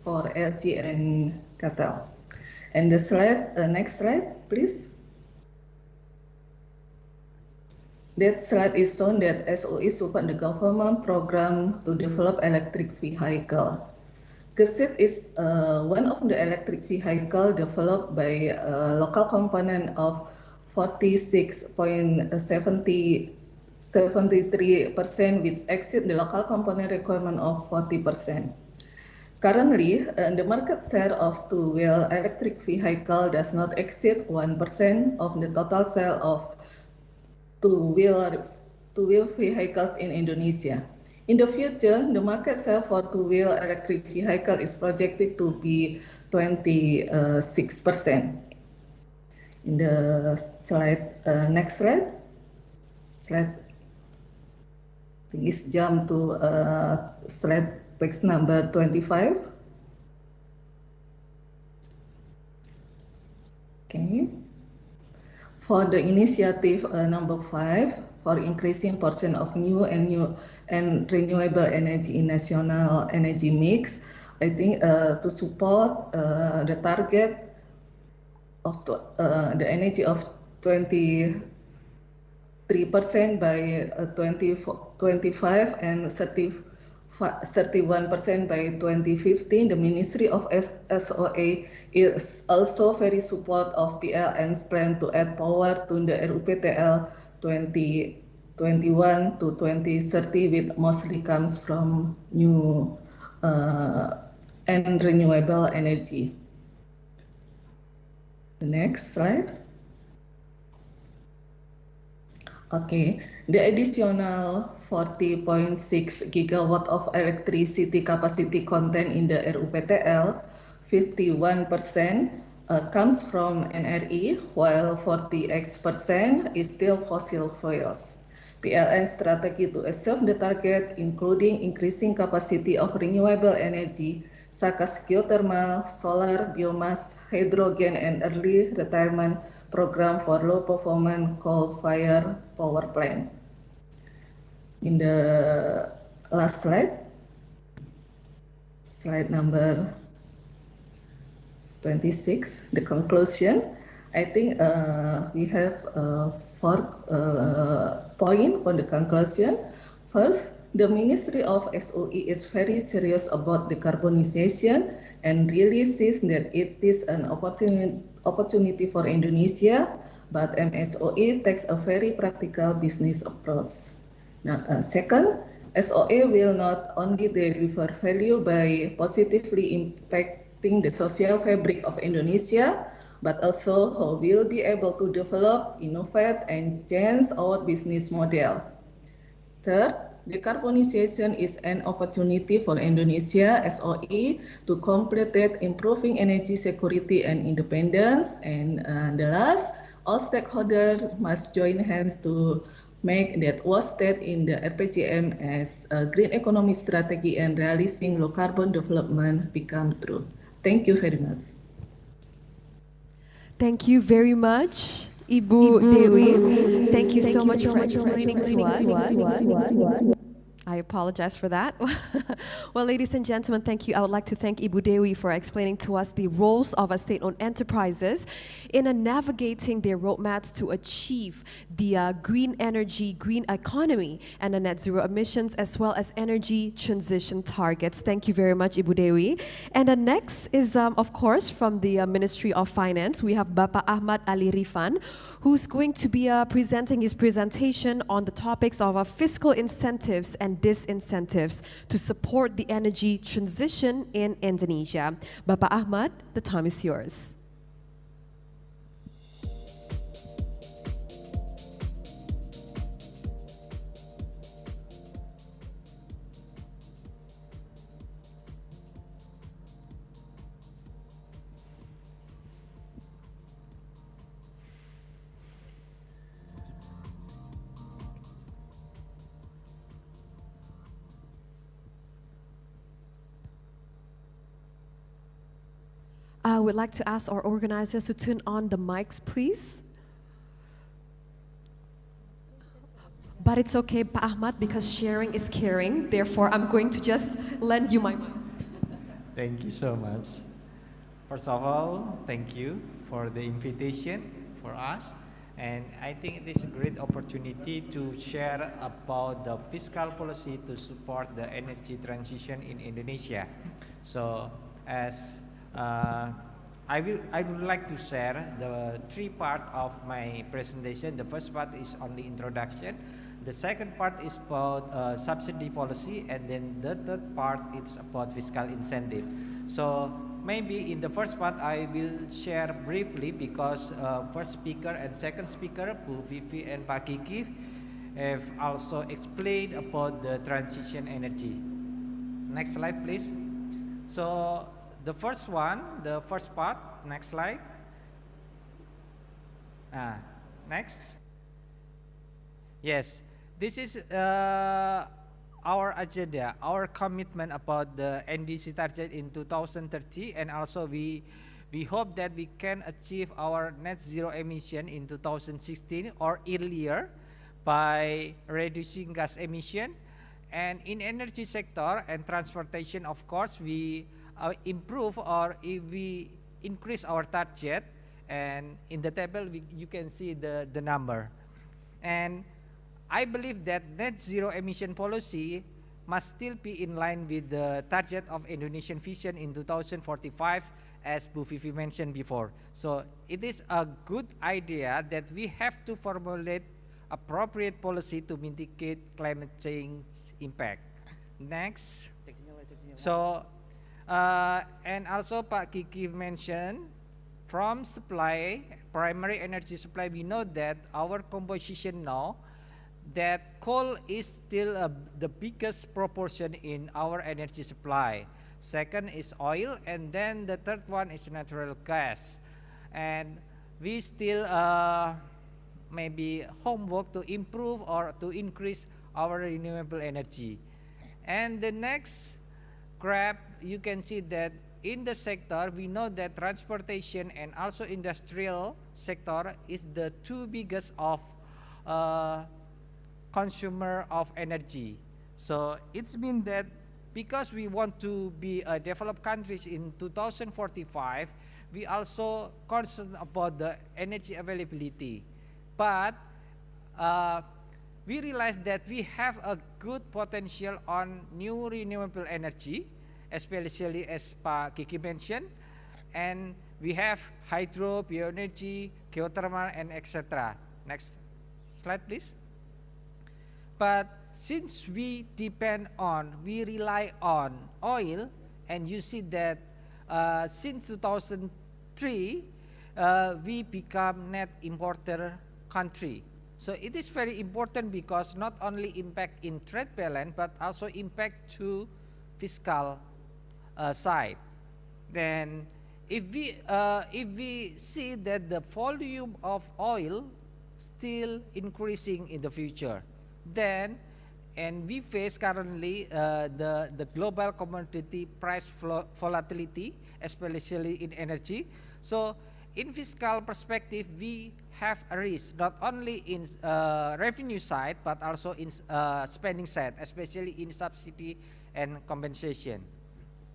for LG and Qatar. And the slide, next slide, please. That slide is shown that SOE support the government program to develop electric vehicle. Gesit is one of the electric vehicle developed by a local component of 46.73%, which exceed the local component requirement of 40%. Currently, the market share of two-wheel electric vehicle does not exceed 1% of the total sale of two-wheel vehicles in Indonesia. In the future, the market share for two-wheel electric vehicle is projected to be 26%. In the slide, next slide, slide Please jump to slide page number 25. Okay. For the initiative number 5, for increasing portion of new and renewable energy in national energy mix, I think to support the target of the energy of 23% by 2025 and 31% by 2015, the Ministry of SOA is also very support of PLN's plan to add power to the RUPTL 2021 to 2030, which mostly comes from new and renewable energy. The next slide. Okay, the additional 40.6 gigawatt of electricity capacity content in the RUPTL, 51% comes from NRE, while 40% is still fossil fuels. PLN strategy to achieve the target, including increasing capacity of renewable energy, such as geothermal, solar, biomass, hydrogen, and early retirement program for low-performance coal-fired power plant. In the last slide, slide number 26, the conclusion. I think we have 4 points for the conclusion. First, the Ministry of SOE is very serious about decarbonization and really sees that it is an opportunity for Indonesia, but MSOE takes a very practical business approach. Now, second, SOE will not only deliver value by positively impacting the social fabric of Indonesia, but also will be able to develop, innovate, and change our business model. Third, decarbonization is an opportunity for Indonesia SOE to complete improving energy security and independence. And the last, all stakeholders must join hands to make that was stated in the RPJM as a green economy strategy and realizing low carbon development become true. Thank you very much. Thank you very much, Ibu Dewi. Thank you so much for explaining to us. I apologize for that. Well, ladies and gentlemen, thank you. I would like to thank Ibu Dewi for explaining to us the roles of state-owned enterprises in navigating their roadmaps to achieve the green energy, green economy, and the net zero emissions, as well as energy transition targets. Thank you very much, Ibu Dewi. And the next is, of course, from the Ministry of Finance. We have Bapak Ahmad Ali Rifan, who's going to be presenting his presentation on the topics of fiscal incentives and disincentives to support the energy transition in Indonesia. Bapak Ahmad, the time is yours. I would like to ask our organizers to turn on the mics, please. But it's okay, Pak Ahmad, because sharing is caring. Therefore, I'm going to just lend you my mic. Thank you so much. First of all, thank you for the invitation for us. And I think it is a great opportunity to share about the fiscal policy to support the energy transition in Indonesia. So, as I would like to share the 3 parts of my presentation. The first part is only introduction. The second part is about subsidy policy, and then the third part is about fiscal incentive. So maybe in the first part I will share briefly because first speaker and second speaker, Bu Vivi and Pak Kiki, have also explained about the transition energy. Next slide, please. So the first part, next slide. Next. Yes, this is our agenda, our commitment about the NDC target in 2030, and also we hope that we can achieve our net zero emission in 2016 or earlier by reducing gas emission. And in energy sector and transportation, of course, we improve or if we increase our target. And in the table, you can see the number. And I believe that net zero emission policy must still be in line with the target of Indonesian vision in 2045, as Bu Vivi mentioned before. So it is a good idea that we have to formulate appropriate policy to mitigate climate change impact. Next. So, and also Pak Kiki mentioned, from supply, primary energy supply, we know that our composition now, that coal is still the biggest proportion in our energy supply. Second is oil, and then the third one is natural gas. And we still maybe homework to improve or to increase our renewable energy. And the next graph, you can see that in the sector, we know that transportation and also industrial sector is the two biggest of consumer of energy. So it's mean that because we want to be a developed countries in 2045, we also concerned about the energy availability. But we realize that we have a good potential on new renewable energy, especially as Pak Kiki mentioned, and we have hydro, bioenergy, geothermal, and etc. Next slide, please. But since we rely on oil, and you see that since 2003, we become net importer country. So it is very important because not only impact in trade balance, but also impact to fiscal side. Then if we see that the volume of oil still increasing in the future, then and we face currently the global commodity price volatility, especially in energy. So in fiscal perspective, we have a risk not only in revenue side but also in spending side, especially in subsidy and compensation.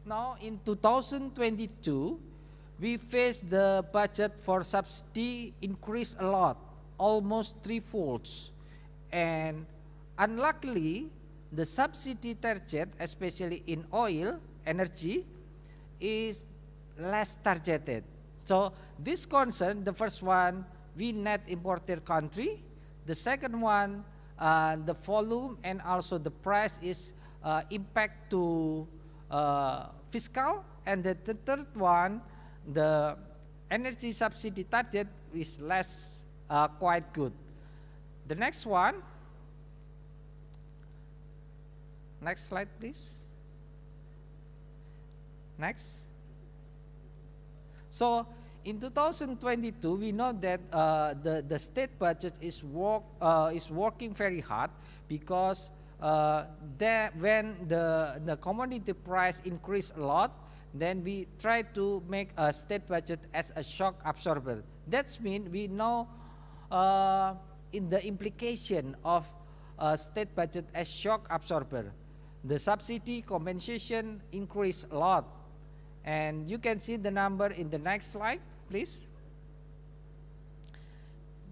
Now in 2022, we face the budget for subsidy increase a lot, almost threefolds, and unluckily the subsidy target, especially in oil energy, is less targeted. So this concern, the first one, we net importer country. The second one, the volume and also the price is impact to fiscal. And the third one, the energy subsidy target is less quite good. The next one. Next slide, please. Next. So in 2022, we know that the state budget is working very hard because when the commodity price increase a lot, then we try to make a state budget as a shock absorber. That's mean we know in the implication of state budget as shock absorber. The subsidy compensation increase a lot. And you can see the number in the next slide, please.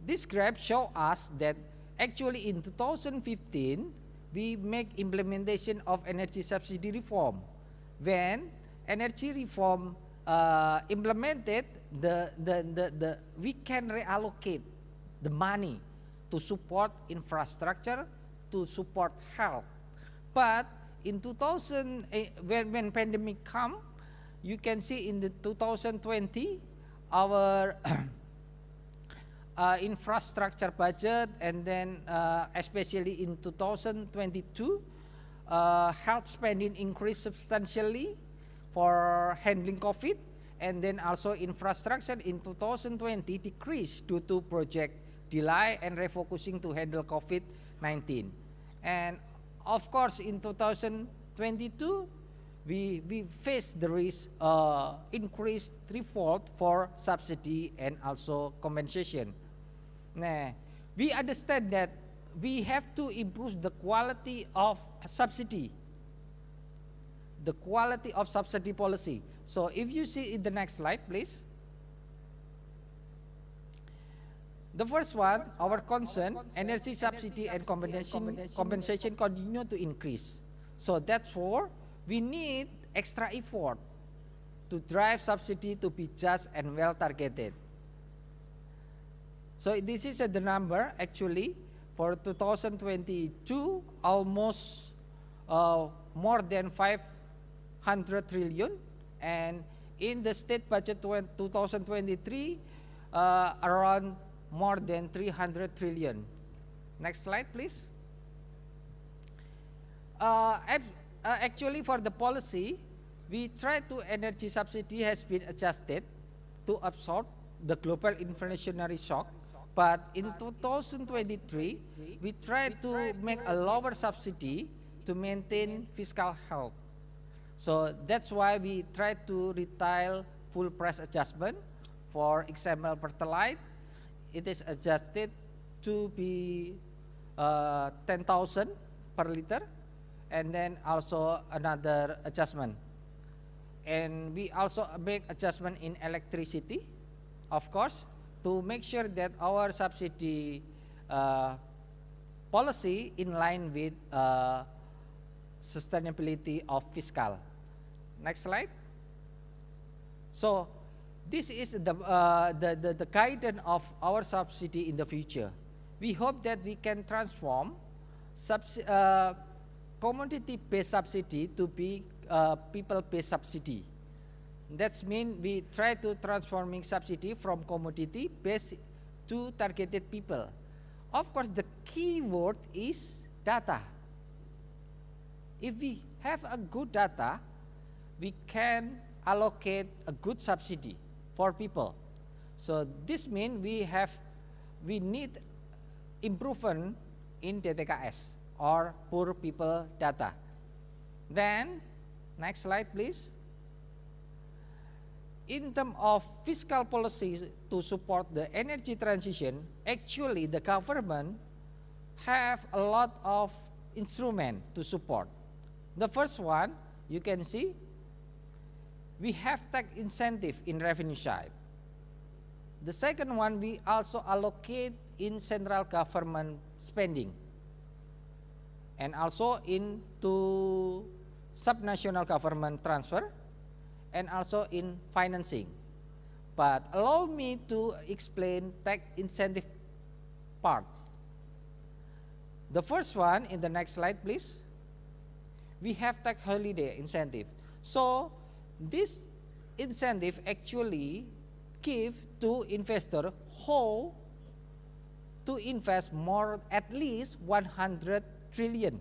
This graph shows us that actually in 2015, we make implementation of energy subsidy reform. When energy reform implemented, we can reallocate the money to support infrastructure, to support health. But in 2000, when pandemic come, you can see in the 2020, our infrastructure budget, and then especially in 2022, health spending increased substantially for handling COVID, and then also infrastructure in 2020 decreased due to project delay and refocusing to handle COVID-19. And of course, in 2022, we face the risk increase threefold for subsidy and also compensation. Nah, we understand that we have to improve the quality of subsidy, the quality of subsidy policy. So if you see in the next slide, please. The first one, our concern, energy subsidy and compensation continue to increase. So therefore, we need extra effort to drive subsidy to be just and well targeted. So this is the number actually for 2022, almost more than 500 trillion, and in the state budget 2023, around more than 300 trillion. Next slide, please. Actually, for the policy, we try to energy subsidy has been adjusted to absorb the global inflationary shock. But in 2023, we try to make a lower subsidy to maintain fiscal health. So that's why we try to retail full price adjustment. For example, Pertalite, it is adjusted to be 10,000 per liter, and then also another adjustment. And we also make adjustment in electricity, of course, to make sure that our subsidy policy in line with sustainability of fiscal. Next slide. So this is the guidance of our subsidy in the future. We hope that we can transform commodity-based subsidy to be people-based subsidy. That means we try to transforming subsidy from commodity-based to targeted people. Of course, the key word is data. If we have a good data, we can allocate a good subsidy for people. So this means we need improvement in DTKS or poor people data. Then, next slide please. In terms of fiscal policy to support the energy transition, actually the government have a lot of instruments to support. The first one, you can see, we have tax incentive in revenue side. The second one, we also allocate in central government spending and also into subnational government transfer and also in financing. But allow me to explain tax incentive part. The first one, in the next slide please, we have tax holiday incentive. So this incentive actually give to investor who to invest more, at least 100 billion,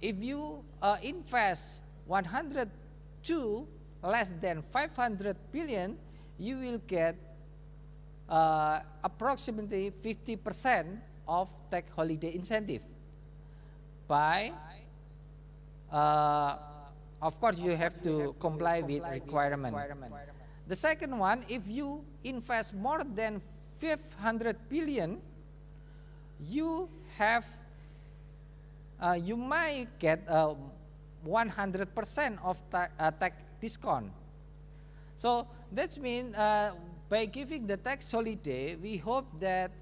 If you invest 102 less than 500 billion, you will get approximately 50% of tax holiday incentive. By, of course, you have to comply with requirement. The second one, if you invest more than 500 billion, you have you might get 100% of tax discount. So that means by giving the tax holiday, we hope that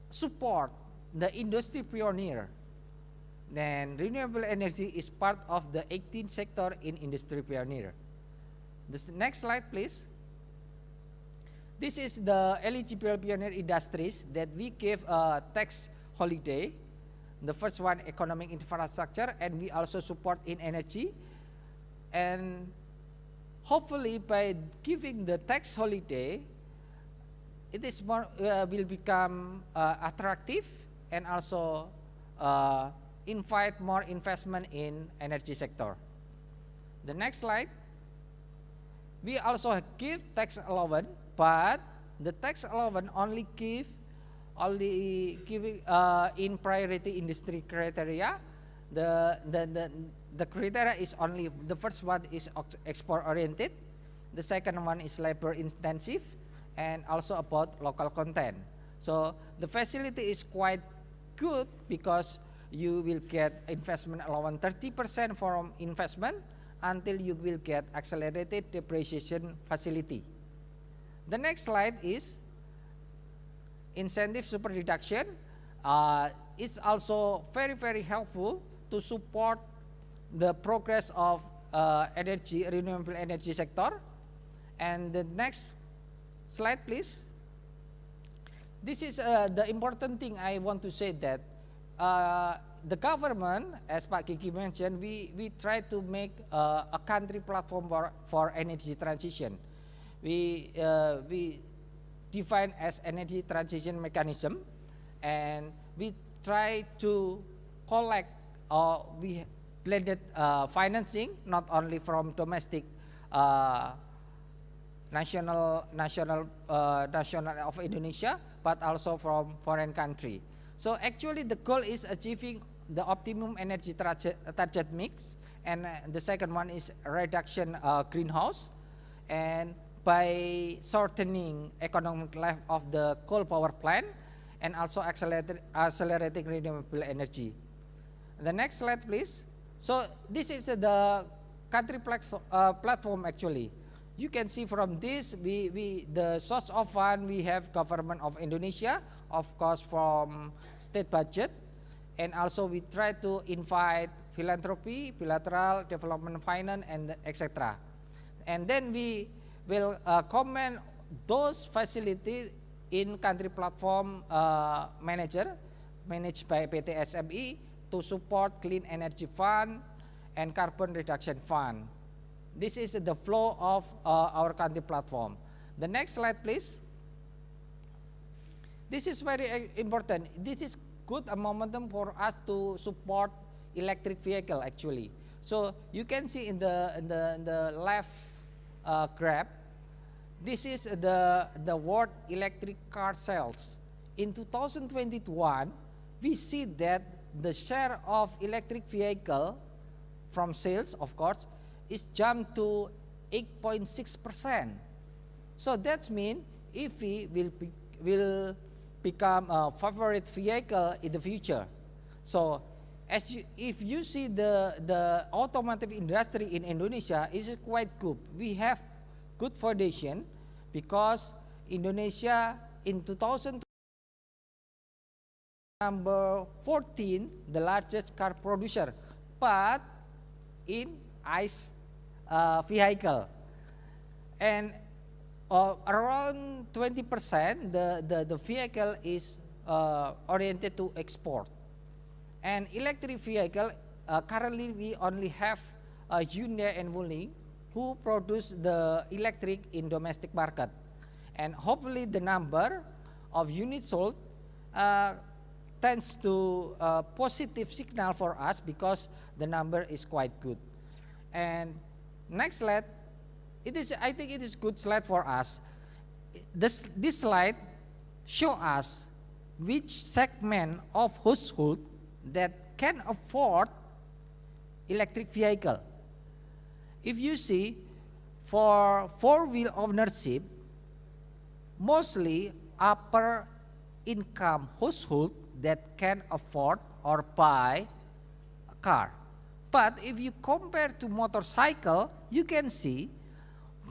support the industry pioneer. Then renewable energy is part of the 18th sector in industry pioneer. This next slide, please. This is the eligible pioneer industries that we give a tax holiday. The first one, economic infrastructure, and we also support in energy. And hopefully by giving the tax holiday, it is more will become attractive and also invite more investment in energy sector. The next slide. We also give tax allowance, but the tax allowance only giving in priority industry criteria. The criteria is only, the first one is export oriented, the second one is labor intensive, and also about local content. So the facility is quite good because you will get investment allowance 30% from investment until you will get accelerated depreciation facility. The next slide is incentive super deduction. It's also very helpful to support the progress of renewable energy sector. And the next slide, please. This is the important thing I want to say, that the government, as Pak Gigi mentioned, we try to make a country platform for energy transition. We define as energy transition mechanism, and we try to collect we blended financing, not only from domestic national of Indonesia, but also from foreign country. So actually the goal is achieving the optimum energy target mix, and the second one is reduction greenhouse, and by shortening economic life of the coal power plant, and also accelerating renewable energy. The next slide, please. So this is the country platform actually. You can see from this, the source of fund, we have government of Indonesia, of course from state budget, and also we try to invite philanthropy, bilateral development finance, and etc. And then we will comment those facilities in country platform managed by PT SME to support clean energy fund and carbon reduction fund. This is the flow of our country platform. The next slide, please. This is very important. This is good a momentum for us to support electric vehicle actually. So you can see in the left graph, this is the world electric car sales. In 2021, we see that the share of electric vehicle from sales, of course, is jumped to 8.6%. So that means EV will become a favorite vehicle in the future. So if you see the automotive industry in Indonesia is quite good. We have good foundation because Indonesia in 2000 number 14, the largest car producer, but in ICE vehicle, and around 20% the vehicle is oriented to export. And electric vehicle, currently we only have Hyundai and Wuling who produce the electric in domestic market, and hopefully the number of units sold tends to positive signal for us because the number is quite good. And next slide, I think it is good slide for us. This slide show us which segment of household that can afford electric vehicle. If you see, for four-wheel ownership, mostly upper income household that can afford or buy a car. But if you compare to motorcycle, you can see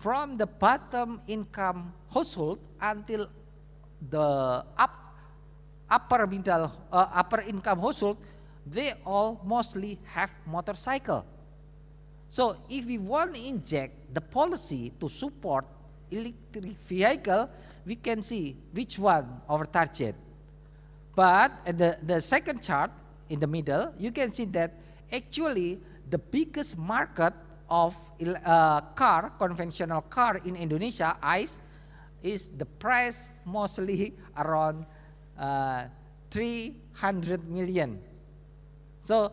from the bottom income household until the upper income household, they all mostly have motorcycle. So if we want to inject the policy to support electric vehicle, we can see which one our target. But the second chart in the middle, you can see that actually the biggest market of conventional car in Indonesia, ICE, is the price mostly around 300 million. So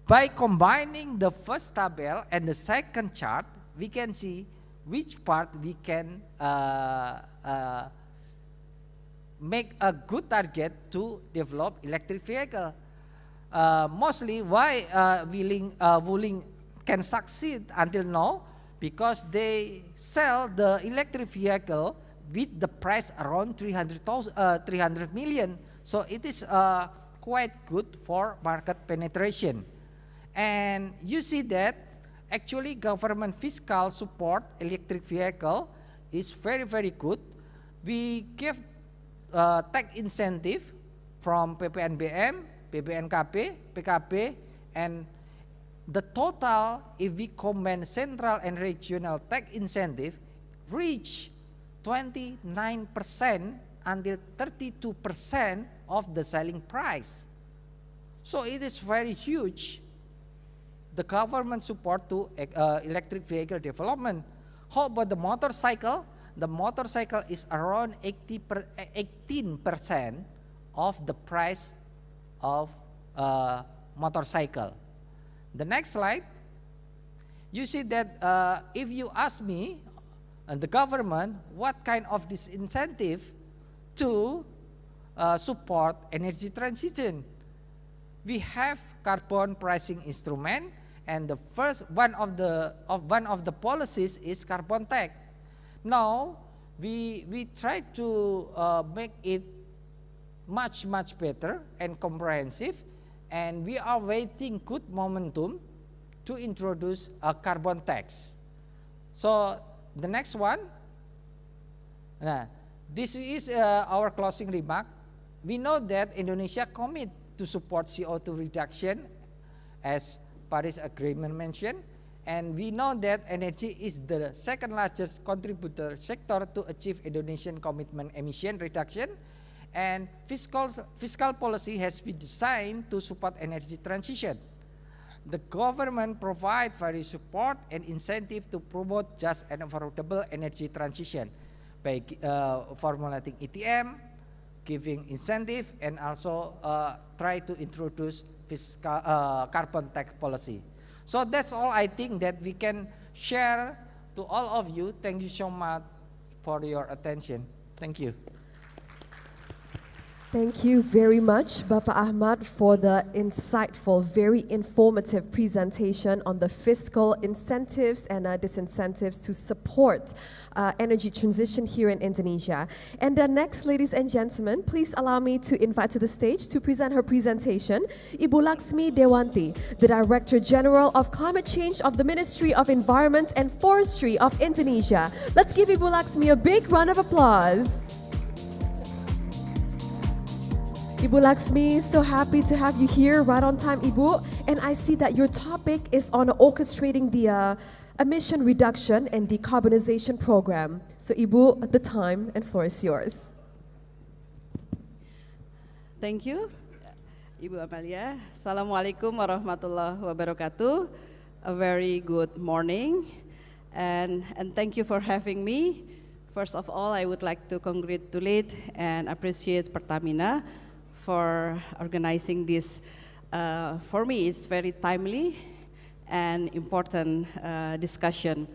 by combining the first table and the second chart, we can see which part we can make a good target to develop electric vehicle. Mostly why Wuling can succeed until now, because they sell the electric vehicle with the price around 300 million. So it is quite good for market penetration. And you see that actually government fiscal support electric vehicle is very, very good. We give tax incentive from PPNBM, PBNKP, PKP, and the total, if we combine central and regional tax incentive, reach 29% until 32% of the selling price. So it is very huge, the government support to electric vehicle development. How about the motorcycle? The motorcycle is around 18% of the price of motorcycle. The next slide, you see that if you ask me and the government what kind of disincentive to support energy transition, we have carbon pricing instrument, and the first one of the policies is carbon tax. Now we try to make it much better and comprehensive, and we are waiting good momentum to introduce a carbon tax. So the next one, this is our closing remark. We know that Indonesia commit to support CO2 reduction as Paris Agreement mentioned, and we know that energy is the second largest contributor sector to achieve Indonesian commitment emission reduction, and fiscal policy has been designed to support energy transition. The government provide various support and incentive to promote just and affordable energy transition by formulating ETM, giving incentive, and also try to introduce fiscal carbon tax policy. So that's all I think that we can share to all of you. Thank you so much for your attention. Thank you. Thank you very much, Bapak Ahmad, for the insightful, very informative presentation on the fiscal incentives and disincentives to support energy transition here in Indonesia. And next, ladies and gentlemen, please allow me to invite to the stage to present her presentation, Ibu Laksmi Dewanti, the Director General of Climate Change of the Ministry of Environment and Forestry of Indonesia. Let's give Ibu Laksmi a big round of applause. Ibu Laksmi, so happy to have you here right on time, Ibu. And I see that your topic is on orchestrating the emission reduction and decarbonization program. So Ibu, the time and floor is yours. Thank you, Ibu Amalia. Assalamualaikum warahmatullahi wabarakatuh. A very good morning, and thank you for having me. First of all, I would like to congratulate and appreciate Pertamina for organizing this. For me, it's very timely and important discussion.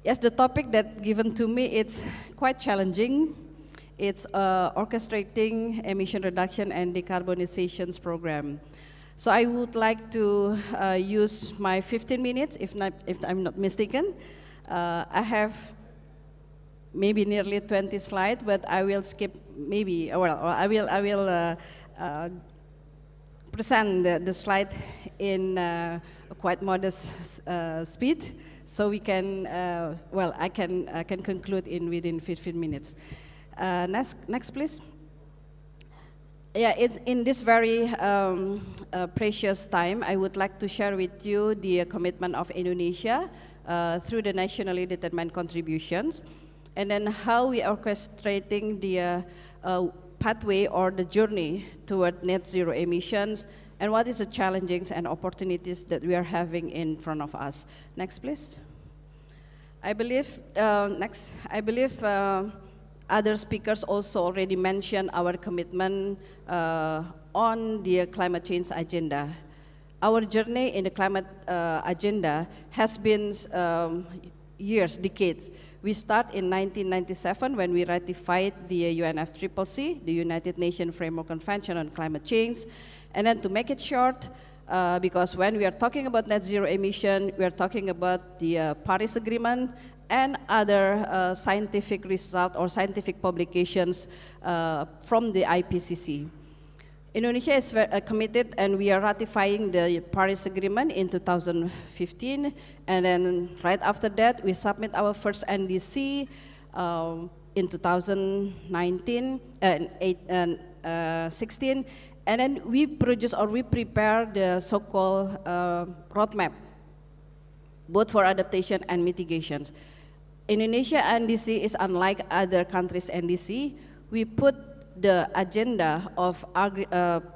Yes, the topic that given to me, it's quite challenging. It's orchestrating emission reduction and decarbonizations program. So I would like to use my 15 minutes, if I'm not mistaken. I have maybe nearly 20 slides, but I will skip maybe, well, I will present the slide in a quite modest speed, so we can, well, I can conclude within 15 minutes. Next, please. Yeah, it's in this very precious time, I would like to share with you the commitment of Indonesia through the nationally determined contributions, and then how we are orchestrating the pathway or the journey toward net zero emissions, and what is the challenges and opportunities that we are having in front of us. Next, please. I believe, other speakers also already mentioned our commitment on the climate change agenda. Our journey in the climate agenda has been years, decades. We start in 1997 when we ratified the UNFCCC, the United Nations Framework Convention on Climate Change. And then to make it short, because when we are talking about net zero emission, we are talking about the Paris Agreement and other scientific results or scientific publications from the IPCC. Indonesia is committed, and we are ratifying the Paris Agreement in 2015, and then right after that, we submit our first NDC in 2019 and 16, and then we produce or we prepare the so-called roadmap, both for adaptation and mitigations. Indonesia NDC is unlike other countries' NDC. We put the agenda of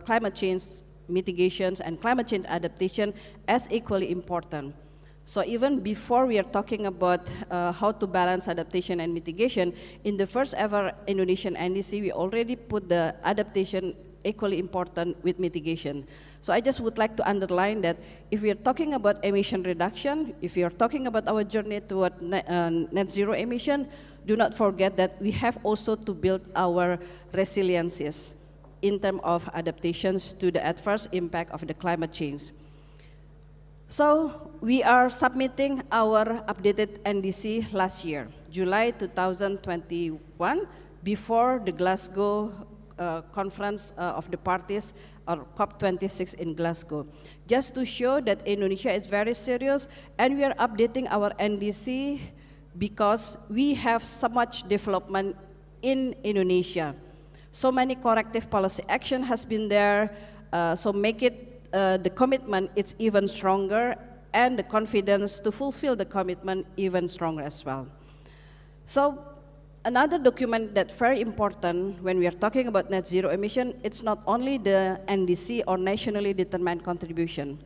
climate change mitigations and climate change adaptation as equally important. So even before we are talking about how to balance adaptation and mitigation, in the first ever Indonesian NDC, we already put the adaptation equally important with mitigation. So I just would like to underline that if we are talking about emission reduction, if we are talking about our journey toward net zero emission, do not forget that we have also to build our resiliencies in terms of adaptations to the adverse impact of the climate change. So we are submitting our updated NDC last year, July 2021, before the Glasgow conference of the parties, or COP26 in Glasgow, just to show that Indonesia is very serious, and we are updating our NDC because we have so much development in Indonesia. So many corrective policy action has been there, so make it the commitment it's even stronger, and the confidence to fulfill the commitment even stronger as well. So another document that's very important when we are talking about net zero emission, it's not only the NDC or nationally determined contribution.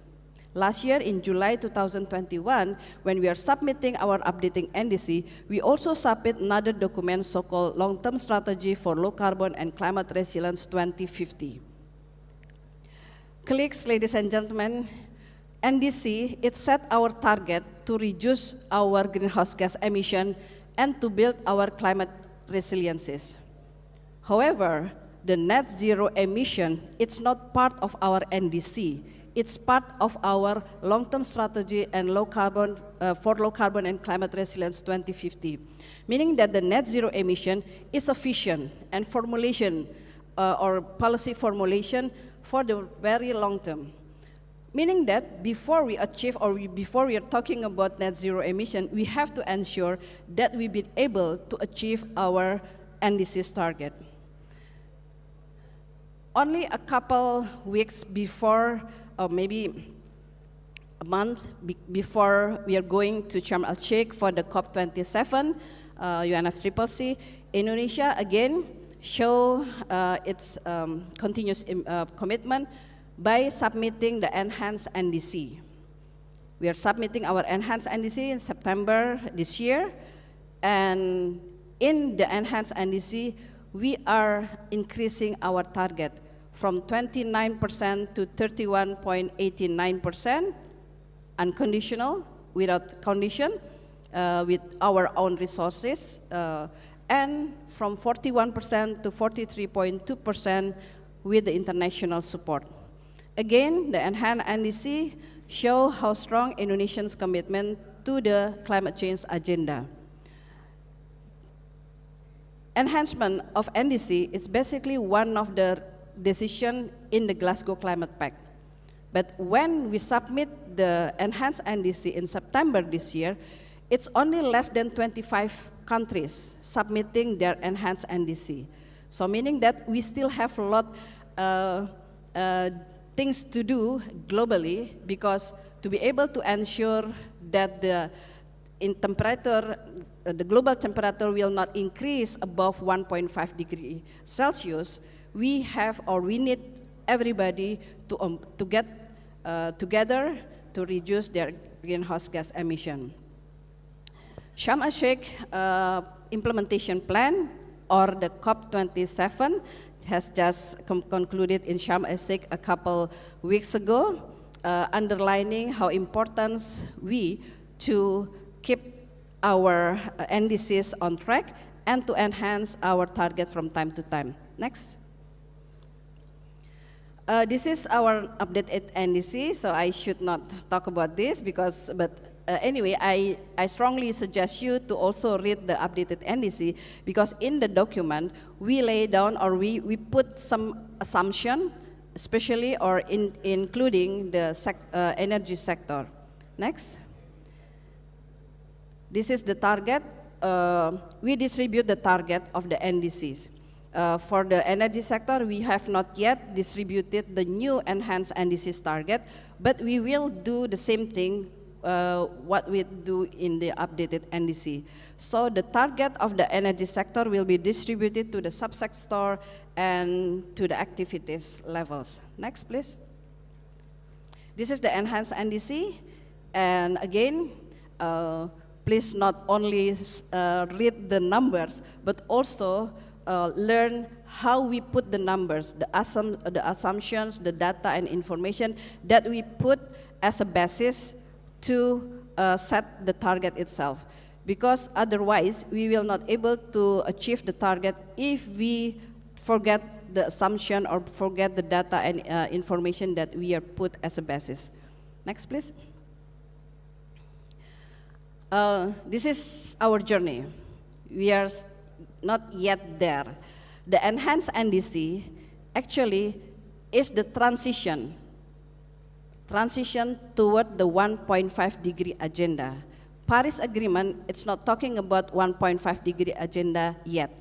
Last year in July 2021, when we are submitting our updating NDC, we also submit another document so-called Long-Term Strategy for Low Carbon and Climate Resilience 2050. Colleagues, ladies and gentlemen, NDC, it set our target to reduce our greenhouse gas emission and to build our climate resiliencies. However, the net zero emission, it's not part of our NDC. It's part of our long-term strategy and for low carbon and climate resilience 2050, meaning that the net zero emission is a vision and formulation or policy formulation for the very long term. Meaning that before we achieve or before we are talking about net zero emission, we have to ensure that we be able to achieve our NDC's target. Only a couple weeks before, or maybe a month before we are going to Sharm el-Sheikh for the COP27 UNFCCC, Indonesia again show its continuous commitment by submitting the enhanced NDC. We are submitting our enhanced NDC in September this year, and in the enhanced NDC, we are increasing our target from 29% to 31.89%, unconditional, without condition, with our own resources, and from 41% to 43.2% with the international support. Again, the enhanced NDC show how strong Indonesia's commitment to the climate change agenda. Enhancement of NDC is basically one of the decisions in the Glasgow Climate Pact. But when we submit the enhanced NDC in September this year, it's only less than 25 countries submitting their enhanced NDC. So meaning that we still have a lot things to do globally, because to be able to ensure that the global temperature will not increase above 1.5 degrees Celsius, we need everybody to get together to reduce their greenhouse gas emission. Sharm el-Sheikh implementation plan, or the COP27, has just concluded in Sharm el-Sheikh a couple weeks ago, underlining how important we to keep our NDCs on track and to enhance our target from time to time. Next. This is our updated NDC, so I should not talk about this anyway, I strongly suggest you to also read the updated NDC because in the document we lay down or we put some assumption, especially or including the energy sector. Next. This is the target. We distribute the target of the NDCs. For the energy sector, we have not yet distributed the new enhanced NDCs target, but we will do the same thing what we do in the updated NDC. So the target of the energy sector will be distributed to the subsector and to the activities levels. Next, please. This is the enhanced NDC, and again, please not only read the numbers, but also learn how we put the numbers, the assumptions, the data and information that we put as a basis to set the target itself. Because otherwise, we will not able to achieve the target if we forget the assumption or forget the data and information that we are put as a basis. Next, please. This is our journey. We are not yet there. The enhanced NDC actually is the transition toward the 1.5 degree agenda. Paris Agreement, it's not talking about 1.5 degree agenda yet.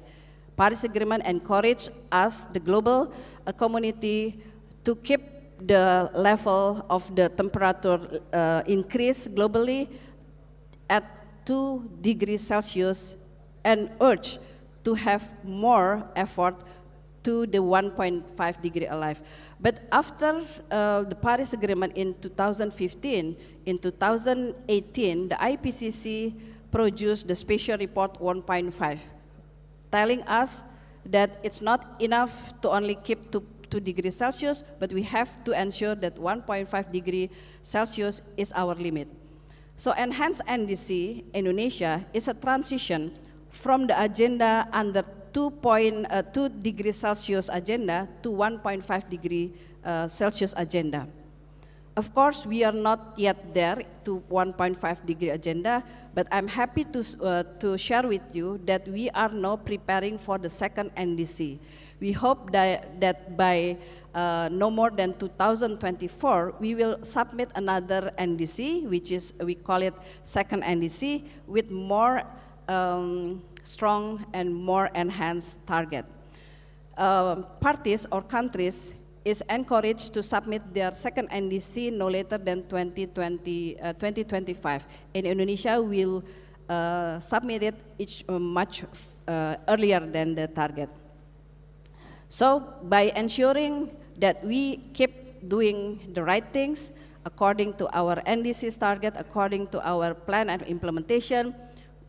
Paris Agreement encouraged us, the global community, to keep the level of the temperature increase globally at 2 degrees Celsius and urge to have more effort to the 1.5 degree alive. But after the Paris Agreement in 2015, in 2018, the IPCC produced the Special Report 1.5, telling us that it's not enough to only keep to 2 degrees Celsius, but we have to ensure that 1.5 degree Celsius is our limit. So enhanced NDC Indonesia is a transition from the agenda under 2 degrees Celsius agenda to 1.5 degree Celsius agenda. Of course, we are not yet there to 1.5 degree agenda, but I'm happy to share with you that we are now preparing for the second NDC. We hope that by no more than 2024, we will submit another NDC, which is, we call it second NDC, with more strong and more enhanced target. Parties or countries is encouraged to submit their second NDC no later than 2025. And Indonesia will submit it much earlier than the target. So by ensuring that we keep doing the right things according to our NDC's target, according to our plan and implementation,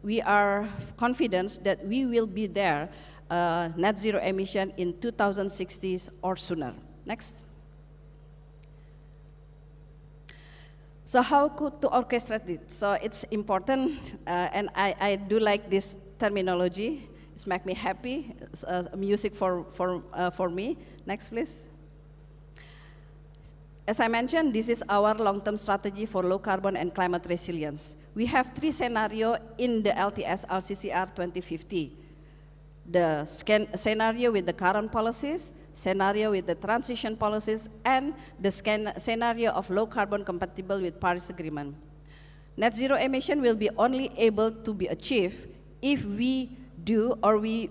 we are confident that we will be there net zero emission in 2060 or sooner. Next. So how to orchestrate it? So it's important, and I do like this terminology. It's make me happy. It's, music for me. Next, please. As I mentioned, this is our long-term strategy for low carbon and climate resilience. We have 3 scenarios in the LTS LCCR 2050. The scenario with the current policies, scenario with the transition policies, and the scenario of low carbon compatible with Paris Agreement. Net zero emission will be only able to be achieved if we do or we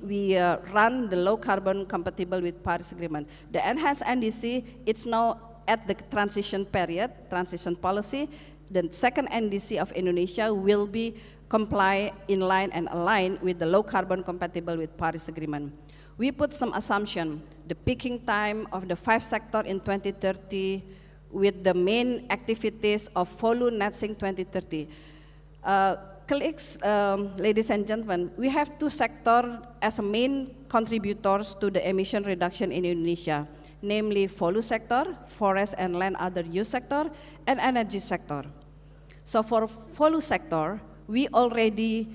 run the low carbon compatible with Paris Agreement. The enhanced NDC, it's now at the transition period, transition policy. The second NDC of Indonesia will be comply in line and align with the low carbon compatible with Paris Agreement. We put some assumption, the peaking time of the 5 sector in 2030 with the main activities of follow net sink 2030. Colleagues, ladies and gentlemen, we have 2 sectors as main contributors to the emission reduction in Indonesia, namely follow sector, forest and land other use sector, and energy sector. So for follow sector, we already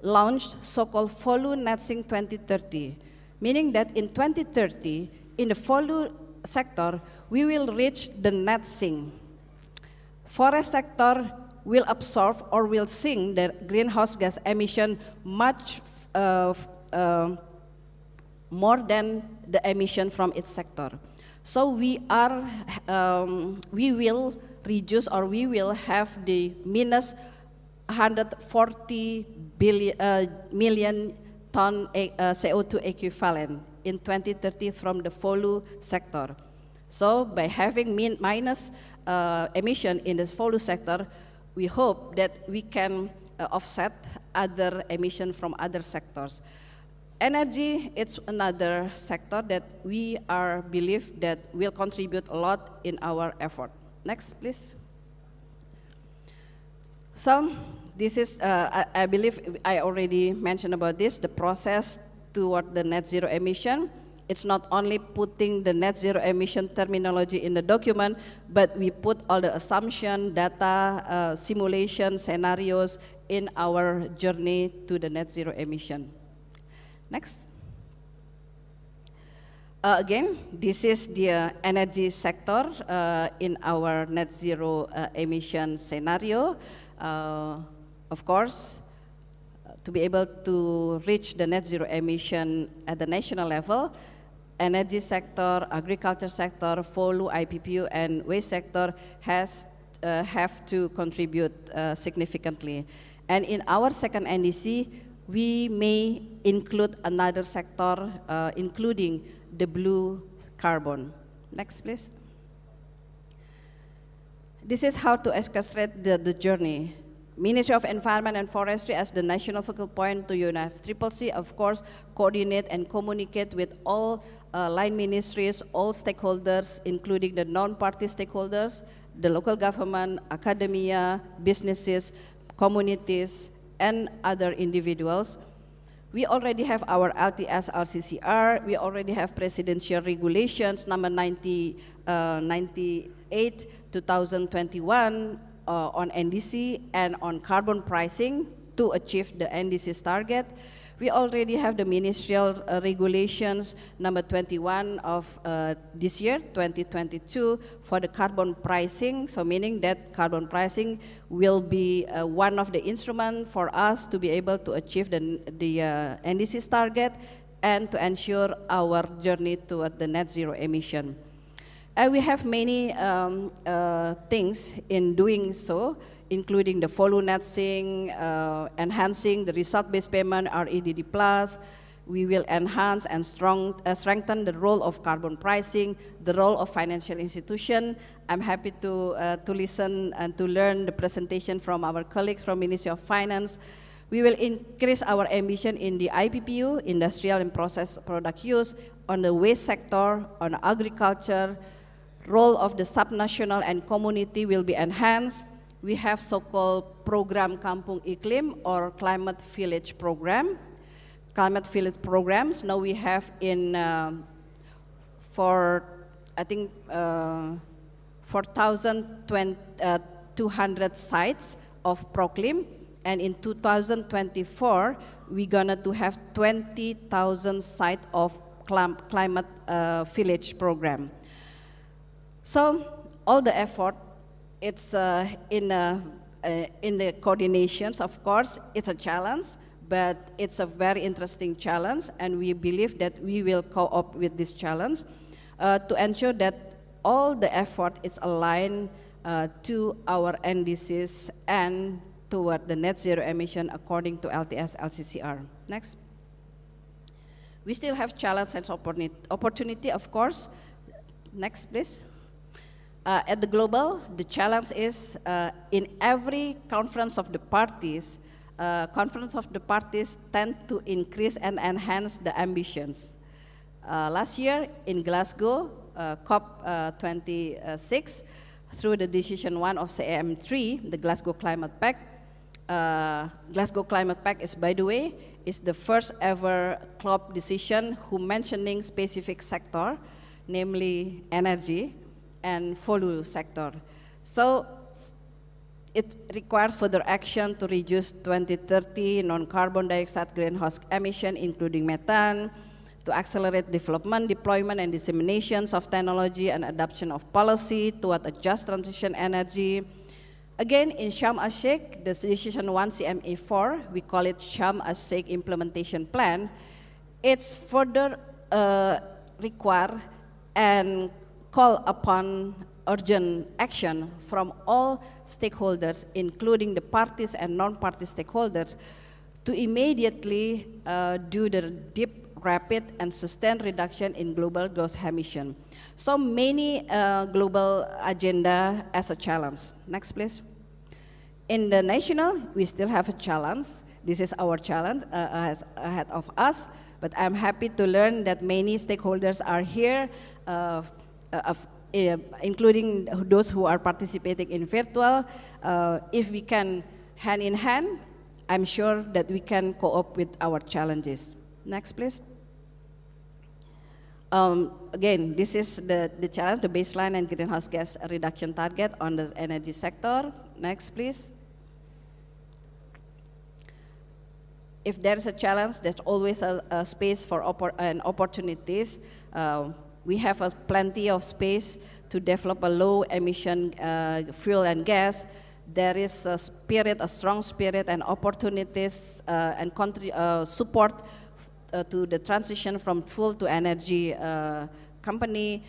launched so-called Folu Netsing 2030, meaning that in 2030, in the Folu sector, we will reach the net sink. Forest sector will absorb or will sink the greenhouse gas emission much more than the emission from its sector. So we will reduce, or we will have the minus 140 million ton CO2 equivalent in 2030 from the Folu sector. So by having minus emission in this Folu sector, we hope that we can offset other emission from other sectors. Energy, it's another sector that we believe that will contribute a lot in our effort. Next, please. So this is, I believe I already mentioned about this, the process toward the net zero emission. It's not only putting the net zero emission terminology in the document, but we put all the assumption, data, simulation, scenarios in our journey to the net zero emission. Next. Again, this is the energy sector in our net zero emission scenario. Of course, to be able to reach the net zero emission at the national level, energy sector, agriculture sector, Folu, IPPU, and waste sector have to contribute significantly. And in our second NDC, we may include another sector, including the blue carbon. Next, please. This is how to orchestrate the journey. Ministry of Environment and Forestry as the national focal point to UNFCCC, of course, coordinate and communicate with all line ministries, all stakeholders, including the non-party stakeholders, the local government, academia, businesses, communities, and other individuals. We already have our LTS LCCR, we already have presidential regulations number 98, 2021 on NDC and on carbon pricing to achieve the NDC's target. We already have the ministerial regulations number 21 of this year, 2022, for the carbon pricing. So meaning that carbon pricing will be one of the instruments for us to be able to achieve the NDC's target and to ensure our journey toward the net zero emission. And we have many things in doing so, including the Folu Netsing, enhancing the result-based payment, REDD+. We will enhance and strengthen the role of carbon pricing, the role of financial institution. I'm happy to listen and to learn the presentation from our colleagues from Ministry of Finance. We will increase our ambition in the IPPU, industrial and process product use, on the waste sector, on agriculture. Role of the subnational and community will be enhanced. We have so-called program Kampung Iklim or climate village program. Climate village programs, now we have in, for I think 4,200 sites of Proclim, and in 2024, we're gonna to have 20,000 sites of climate village program. So all the effort, it's in the coordinations, of course, it's a challenge, but it's a very interesting challenge, and we believe that we will co-op with this challenge to ensure that all the effort is aligned to our NDCs and toward the net zero emission according to LTS LCCR. Next. We still have challenge and opportunity, of course. Next, please. At the global, the challenge is in every conference of the parties tend to increase and enhance the ambitions. Last year in Glasgow, COP26, through the decision 1 of CAM3, the Glasgow Climate Pact. Glasgow Climate Pact is, by the way, is the first ever COP decision who mentioning specific sector, namely energy and Folu sector. So it requires further action to reduce 2030 non-carbon dioxide greenhouse emission, including methane, to accelerate development, deployment, and disseminations of technology and adoption of policy toward a just transition energy. Again, in Sharm el-Sheikh, the Decision 1 CMA4, we call it Sharm el-Sheikh Implementation Plan, it's further require and call upon urgent action from all stakeholders, including the parties and non-party stakeholders, to immediately do the deep, rapid, and sustained reduction in global greenhouse emission. So many global agenda as a challenge. Next, please. In the national, we still have a challenge. This is our challenge ahead of us, but I'm happy to learn that many stakeholders are here, including those who are participating in virtual. If we can hand in hand, I'm sure that we can cope with our challenges. Next, please. Again, this is the challenge, the baseline and greenhouse gas reduction target on the energy sector. Next, please. If there's a challenge, there's always a space for opportunities. We have plenty of space to develop a low emission fuel and gas. There is a spirit, a strong spirit and opportunities and support to the transition from fuel to energy company,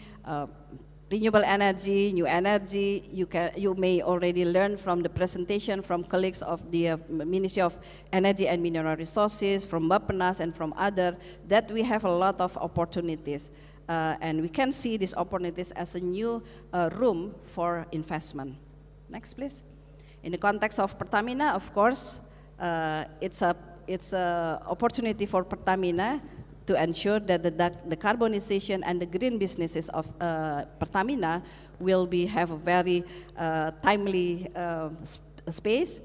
renewable energy, new energy. You may already learn from the presentation from colleagues of the Ministry of Energy and Mineral Resources, from Bappenas and from other, that we have a lot of opportunities. And we can see these opportunities as a new room for investment. Next, please. In the context of Pertamina, of course, it's a opportunity for Pertamina to ensure that the carbonization and the green businesses of Pertamina will have a very timely space.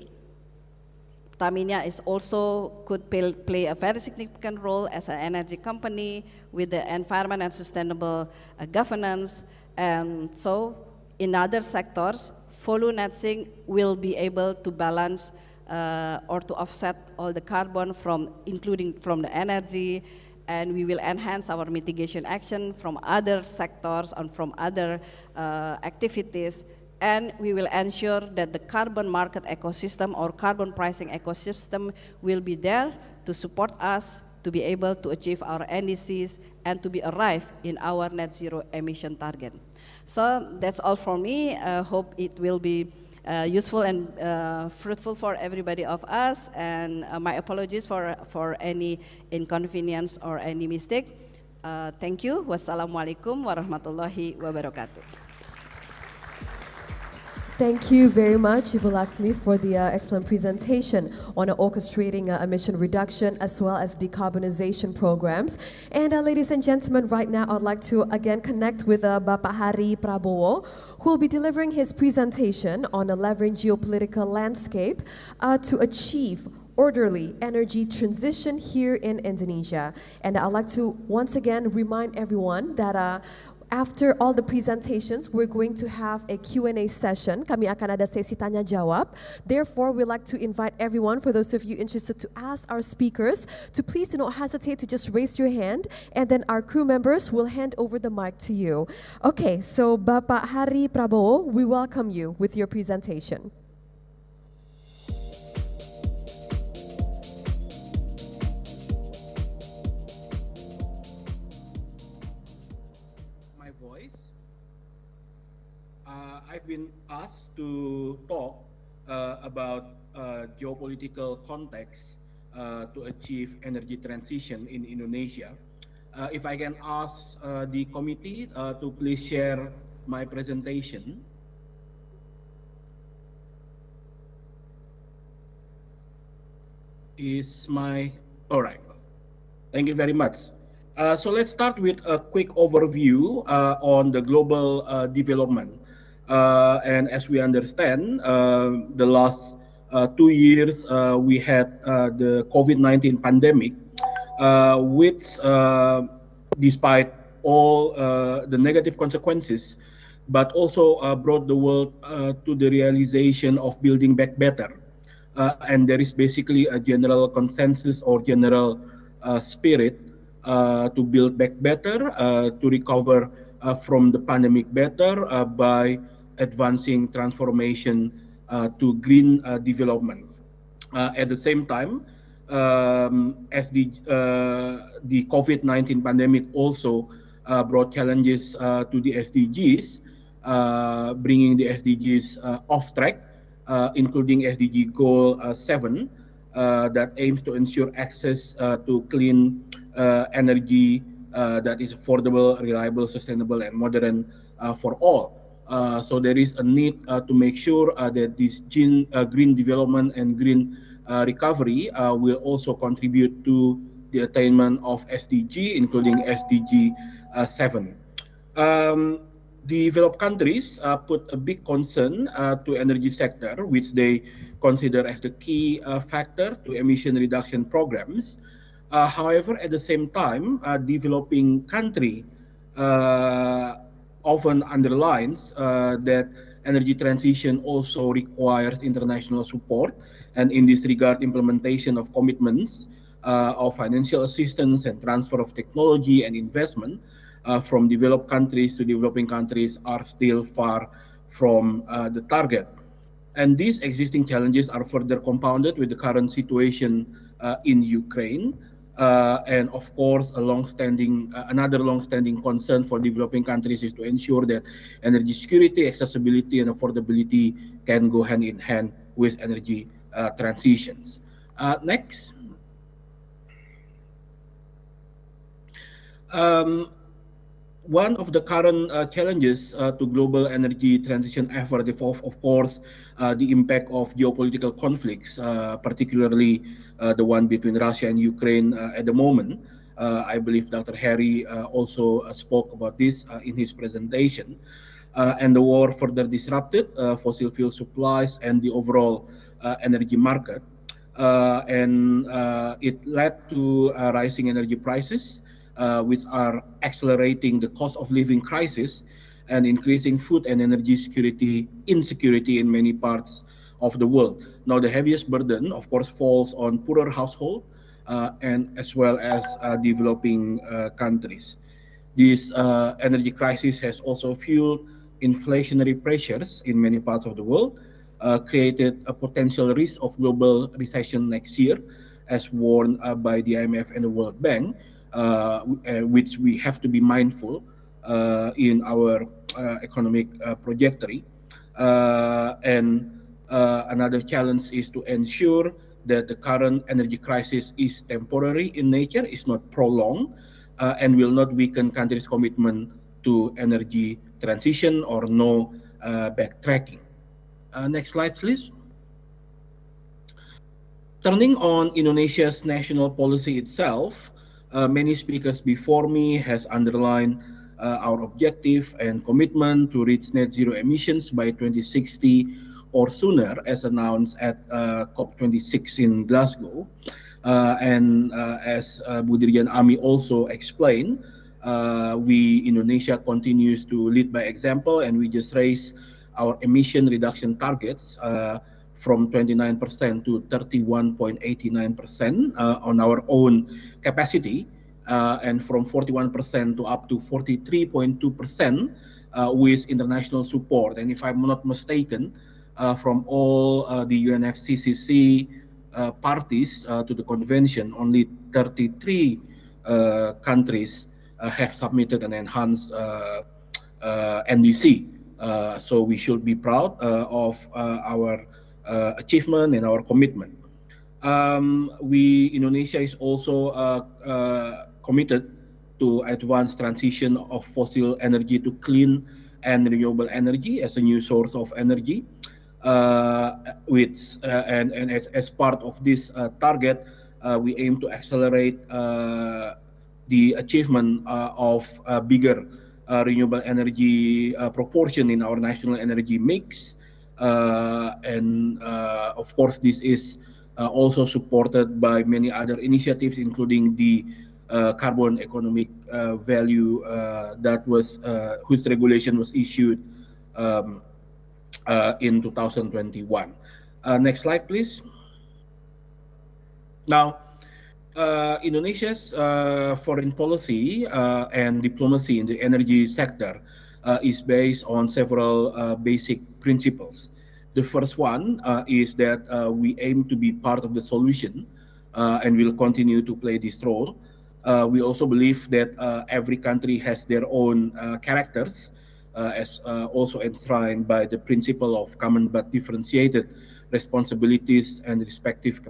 Pertamina is also could play a very significant role as an energy company with the environment and sustainable governance. And so in other sectors, volume netting will be able to balance or to offset all the carbon including from the energy, and we will enhance our mitigation action from other sectors and from other activities, and we will ensure that the carbon market ecosystem or carbon pricing ecosystem will be there to support us to be able to achieve our NDCs and to be arrive in our net zero emission target. So that's all for me. Hope it will be useful and fruitful for everybody of us, and my apologies for any inconvenience or any mistake. Thank you. Wassalamualaikum warahmatullahi wabarakatuh. Thank you very much, Ibu Laksmi, for the excellent presentation on orchestrating emission reduction as well as decarbonization programs. And ladies and gentlemen, right now I'd like to again connect with Bapak Hari Prabowo, who will be delivering his presentation on the leveraging geopolitical landscape to achieve orderly energy transition here in Indonesia. And I'd like to once again remind everyone that after all the presentations, we're going to have a Q&A session. Kami akan ada sesi tanya jawab. Therefore, we'd like to invite everyone, for those of you interested to ask our speakers, to please do not hesitate to just raise your hand, and then our crew members will hand over the mic to you. Okay, so Bapak Hari Prabowo, we welcome you with your presentation. I've been asked to talk about geopolitical context to achieve energy transition in Indonesia. If I can ask the committee to please share my presentation. All right. Thank you very much. So let's start with a quick overview on the global development. And as we understand, the last 2 years we had the COVID-19 pandemic, which despite all the negative consequences, but also brought the world to the realization of building back better. And there is basically a general consensus or general spirit to build back better, to recover from the pandemic better by advancing transformation to green development. At the same time, as the COVID-19 pandemic also brought challenges to the SDGs, bringing the SDGs off track, including SDG Goal 7, that aims to ensure access to clean energy that is affordable, reliable, sustainable, and modern for all. So there is a need to make sure that this green development and green recovery will also contribute to the attainment of SDG, including SDG 7. Developed countries put a big concern to energy sector, which they consider as the key factor to emission reduction programs. However, at the same time, developing country often underlines that energy transition also requires international support, and in this regard, implementation of commitments of financial assistance and transfer of technology and investment from developed countries to developing countries are still far from the target. And these existing challenges are further compounded with the current situation in Ukraine. And of course, another long-standing concern for developing countries is to ensure that energy security, accessibility, and affordability can go hand in hand with energy transitions. Next. One of the current challenges to global energy transition effort is, of course, the impact of geopolitical conflicts, particularly the one between Russia and Ukraine at the moment. I believe Dr. Harry also spoke about this in his presentation. And the war further disrupted fossil fuel supplies and the overall energy market. And it led to rising energy prices, which are accelerating the cost of living crisis and increasing food and energy insecurity in many parts of the world. Now, the heaviest burden, of course, falls on poorer households and as well as developing countries. This energy crisis has also fueled inflationary pressures in many parts of the world, created a potential risk of global recession next year, as warned by the IMF and the World Bank, which we have to be mindful in our economic trajectory. And another challenge is to ensure that the current energy crisis is temporary in nature, is not prolonged, and will not weaken countries' commitment to energy transition or no backtracking. Next slide, please. Turning on Indonesia's national policy itself, many speakers before me has underlined our objective and commitment to reach net zero emissions by 2060 or sooner, as announced at COP26 in Glasgow. And as Bu Dirjen Ami also explained, Indonesia continues to lead by example, and we just raised our emission reduction targets from 29% to 31.89% on our own capacity, and from 41% to up to 43.2% with international support. And if I'm not mistaken, from all the UNFCCC parties to the convention, only 33 countries have submitted an enhanced NDC. So we should be proud of our achievement and our commitment. Indonesia is also committed to advance transition of fossil energy to clean and renewable energy as a new source of energy. And as part of this target, we aim to accelerate the achievement of a bigger renewable energy proportion in our national energy mix. And of course, this is also supported by many other initiatives, including the carbon economic value that was whose regulation was issued um, in 2021. Next slide, please. Now, Indonesia's foreign policy and diplomacy in the energy sector is based on several basic principles. The first one is that we aim to be part of the solution and will continue to play this role. We also believe that every country has their own characters, as also enshrined by the principle of common but differentiated responsibilities and respective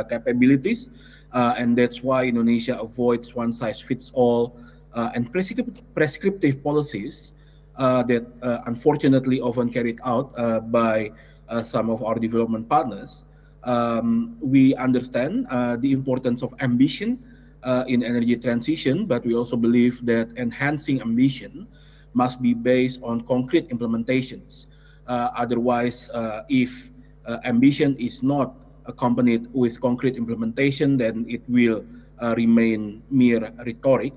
capabilities. And that's why Indonesia avoids one-size-fits-all and prescriptive policies that unfortunately often carried out by some of our development partners. We understand the importance of ambition in energy transition, but we also believe that enhancing ambition must be based on concrete implementations. Otherwise, if ambition is not accompanied with concrete implementation, then it will remain mere rhetoric.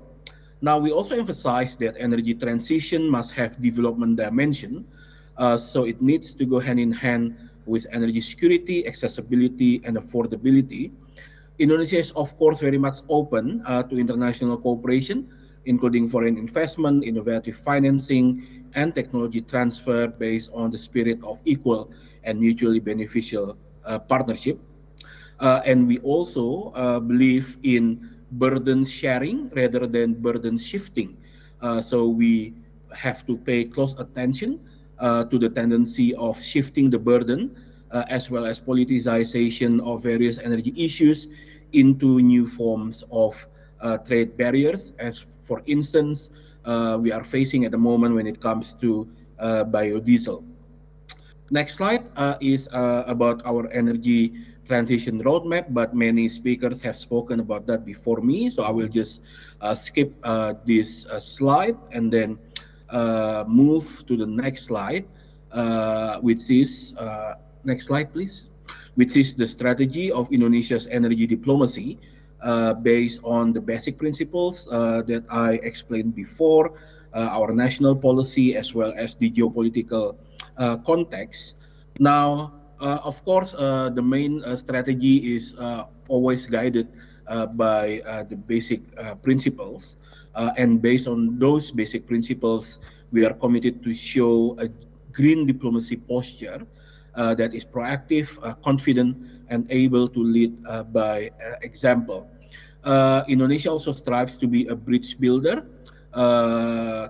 Now, we also emphasize that energy transition must have development dimension, so it needs to go hand in hand with energy security, accessibility, and affordability. Indonesia is, of course, very much open to international cooperation, including foreign investment, innovative financing, and technology transfer based on the spirit of equal and mutually beneficial partnership. And we also believe in burden sharing rather than burden shifting. So we have to pay close attention to the tendency of shifting the burden as well as politicization of various energy issues into new forms of trade barriers, as for instance, we are facing at the moment when it comes to biodiesel. Next slide is about our energy transition roadmap, but many speakers have spoken about that before me, so I will just skip this slide and then move to the next slide, which is, next slide please, which is the strategy of Indonesia's energy diplomacy based on the basic principles that I explained before, our national policy as well as the geopolitical context. Now, of course, the main strategy is always guided by the basic principles, and based on those basic principles, we are committed to show a green diplomacy posture that is proactive, confident, and able to lead by example. Indonesia also strives to be a bridge builder.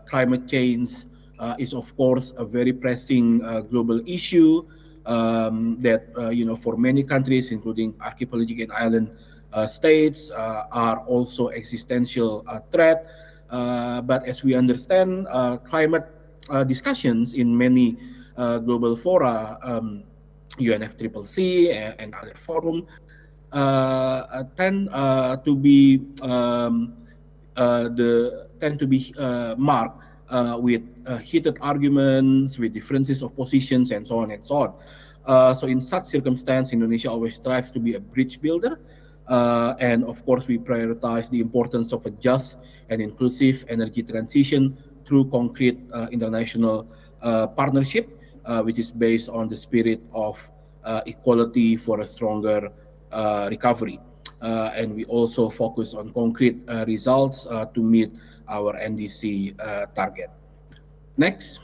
Climate change is, of course, a very pressing global issue that, for many countries, including archipelagic and island states, are also existential threat. But as we understand, climate discussions in many global fora, UNFCCC and other forum, tend to be marked with heated arguments, with differences of positions, and so on and so on. So in such circumstance, Indonesia always strives to be a bridge builder, and of course we prioritize the importance of a just and inclusive energy transition through concrete international partnership, which is based on the spirit of equality for a stronger recovery. And we also focus on concrete results to meet our NDC target. Next.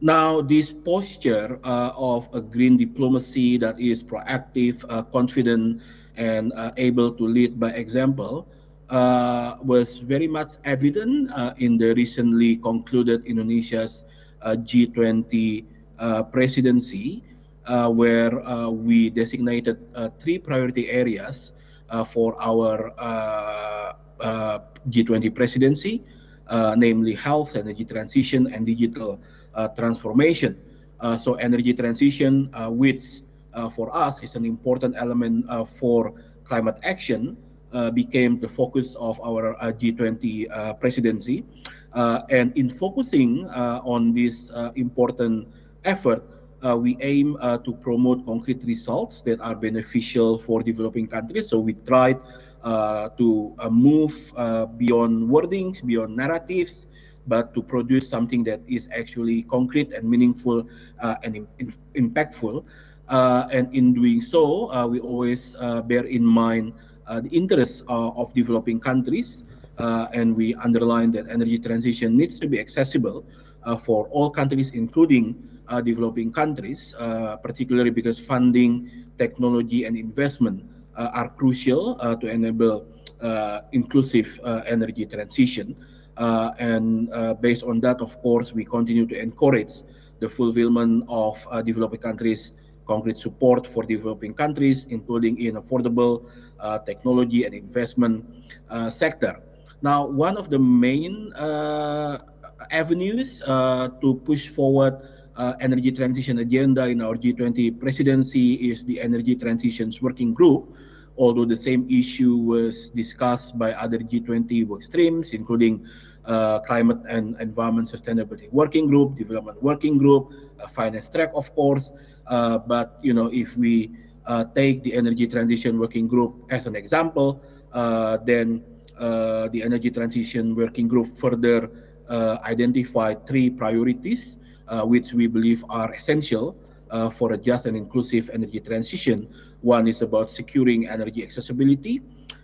Now, this posture of a green diplomacy that is proactive, confident, and able to lead by example was very much evident in the recently concluded Indonesia's G20 presidency, where we designated 3 priority areas for our G20 presidency, namely health, energy transition, and digital transformation. So energy transition, which for us is an important element for climate action, became the focus of our G20 presidency. And in focusing on this important effort, we aim to promote concrete results that are beneficial for developing countries. So we tried to move beyond wordings, beyond narratives, but to produce something that is actually concrete and meaningful and impactful. And in doing so, we always bear in mind the interests of developing countries, and we underline that energy transition needs to be accessible for all countries, including developing countries, particularly because funding, technology, and investment are crucial to enable inclusive energy transition. And based on that, of course, we continue to encourage the fulfillment of developing countries' concrete support for developing countries, including in affordable technology and investment sector. Now, one of the main avenues to push forward energy transition agenda in our G20 presidency is the Energy Transitions Working Group, although the same issue was discussed by other G20 work streams, including Climate and Environment Sustainability Working Group, Development Working Group, Finance Track, of course. But if we take the Energy Transition Working Group as an example, then the Energy Transition Working Group further identified 3 priorities, which we believe are essential for a just and inclusive energy transition. One is about securing energy accessibility,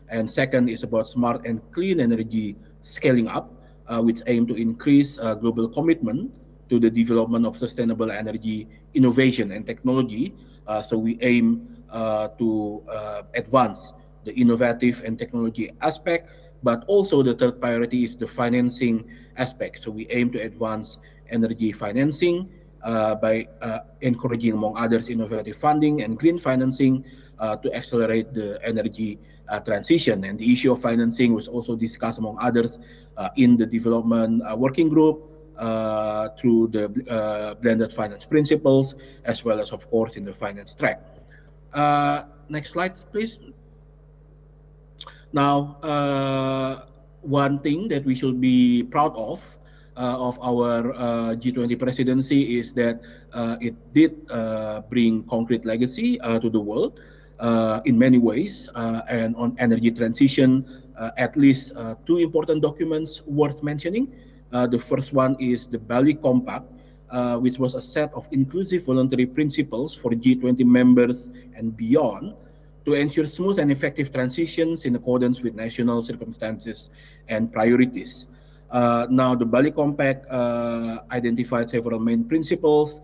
and second is about smart and clean energy scaling up, which aim to increase global commitment to the development of sustainable energy innovation and technology. So we aim to advance the innovative and technology aspect, but also the third priority is the financing aspect. So we aim to advance energy financing by encouraging, among others, innovative funding and green financing to accelerate the energy transition. And the issue of financing was also discussed, among others, in the development working group through the blended finance principles, as well as, of course, in the finance track. Next slide, please. Now, one thing that we should be proud of our G20 presidency is that it did bring concrete legacy to the world in many ways, and on energy transition, at least 2 important documents worth mentioning. The first one is the Bali Compact, which was a set of inclusive voluntary principles for G20 members and beyond to ensure smooth and effective transitions in accordance with national circumstances and priorities. Now, the Bali Compact identified several main principles,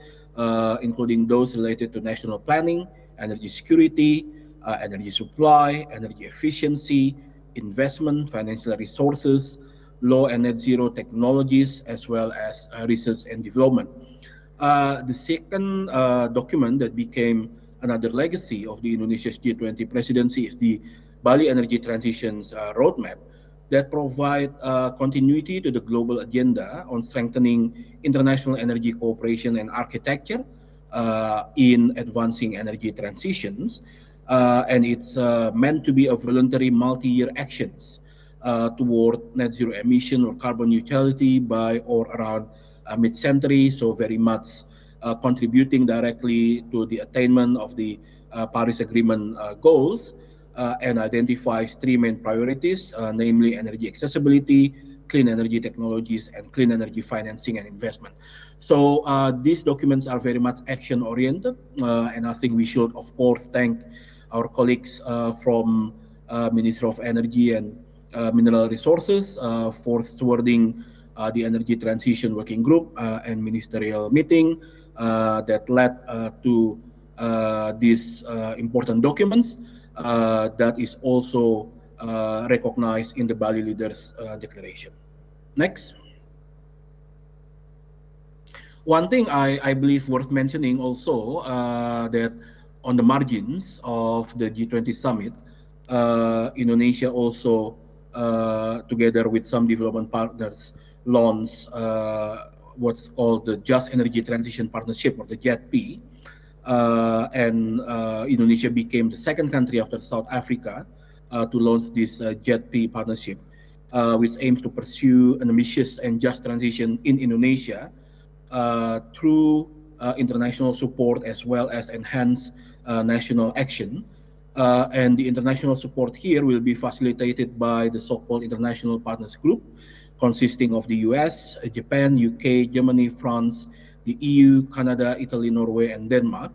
including those related to national planning, energy security, energy supply, energy efficiency, investment, financial resources, low and net zero technologies, as well as research and development. The second document that became another legacy of the Indonesia's G20 presidency is the Bali Energy Transitions Roadmap that provide continuity to the global agenda on strengthening international energy cooperation and architecture in advancing energy transitions. And it's meant to be a voluntary multi-year actions toward net zero emission or carbon neutrality by or around mid-century, so very much contributing directly to the attainment of the Paris Agreement goals, and identifies 3 main priorities, namely energy accessibility, clean energy technologies, and clean energy financing and investment. So these documents are very much action-oriented, and I think we should, of course, thank our colleagues from Ministry of Energy and Mineral Resources for stewarding the Energy Transition Working Group and ministerial meeting that led to these important documents that is also recognized in the Bali Leaders Declaration. Next. One thing I believe worth mentioning also that on the margins of the G20 summit, Indonesia also, together with some development partners, launched what's called the Just Energy Transition Partnership, or the JETP, and Indonesia became the second country after South Africa to launch this JETP partnership, which aims to pursue an ambitious and just transition in Indonesia through international support as well as enhanced national action. And the international support here will be facilitated by the so-called International Partners Group, consisting of the US, Japan, UK, Germany, France, the EU, Canada, Italy, Norway, and Denmark.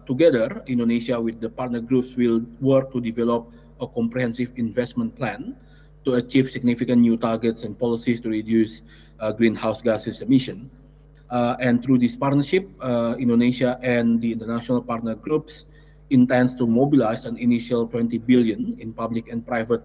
Together, Indonesia with the partner groups will work to develop a comprehensive investment plan to achieve significant new targets and policies to reduce greenhouse gases emission. And through this partnership, Indonesia and the international partner groups intends to mobilize an initial 20 billion in public and private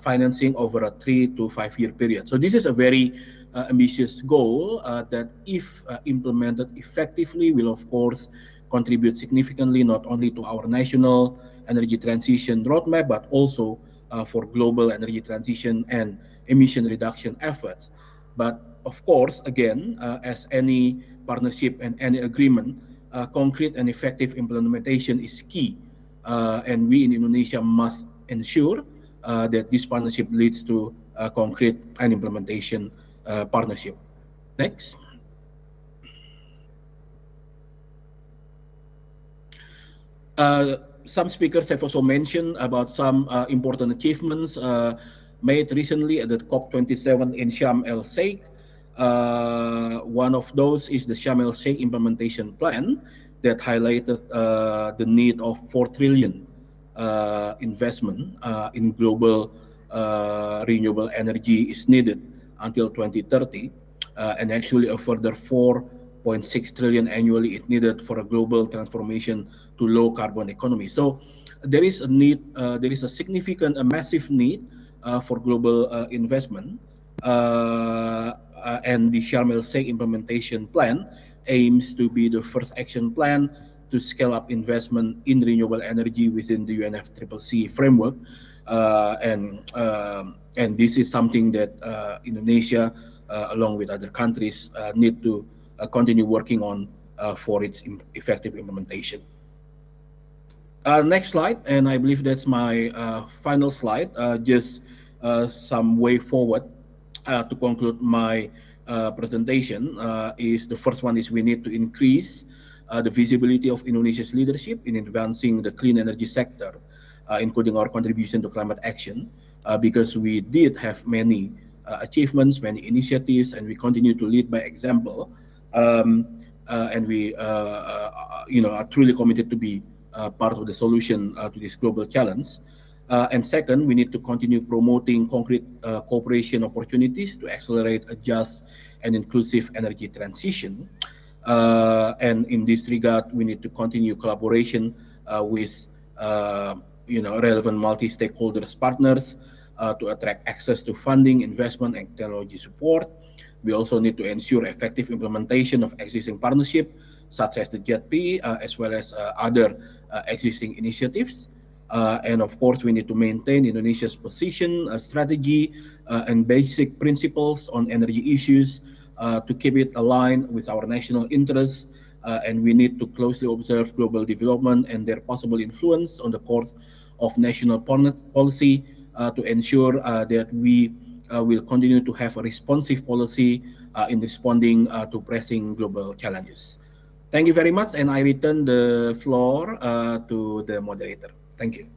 financing over a 3 to 5 year period. So this is a very ambitious goal that, if implemented effectively, will of course contribute significantly not only to our national energy transition roadmap, but also for global energy transition and emission reduction efforts. But of course, again, as any partnership and any agreement, concrete and effective implementation is key. And we in Indonesia must ensure that this partnership leads to a concrete and implementation partnership. Next. Some speakers have also mentioned about some important achievements made recently at the COP27 in Sharm el-Sheikh. One of those is the Sharm el-Sheikh implementation plan that highlighted the need of 4 trillion investment in global renewable energy is needed until 2030, and actually a further 4.6 trillion annually is needed for a global transformation to low carbon economy. So there is a need, there is a significant, a massive need for global investment, and the Sharm el-Sheikh implementation plan aims to be the first action plan to scale up investment in renewable energy within the UNFCCC framework, and this is something that Indonesia, along with other countries, need to continue working on for its effective implementation. Next slide, and I believe that's my final slide. Just some way forward to conclude my presentation. Is the first one is we need to increase the visibility of Indonesia's leadership in advancing the clean energy sector, including our contribution to climate action, because we did have many achievements, many initiatives, and we continue to lead by example. And we, are truly committed to be part of the solution to this global challenge. And second, we need to continue promoting concrete cooperation opportunities to accelerate a just and inclusive energy transition. And in this regard, we need to continue collaboration with relevant multi-stakeholders partners to attract access to funding, investment, and technology support. We also need to ensure effective implementation of existing partnerships, such as the JETP, as well as other existing initiatives. And of course, we need to maintain Indonesia's position, strategy, and basic principles on energy issues to keep it aligned with our national interests. And we need to closely observe global development and their possible influence on the course of national policy to ensure that we will continue to have a responsive policy in responding to pressing global challenges. Thank you very much, and I return the floor to the moderator. Thank you.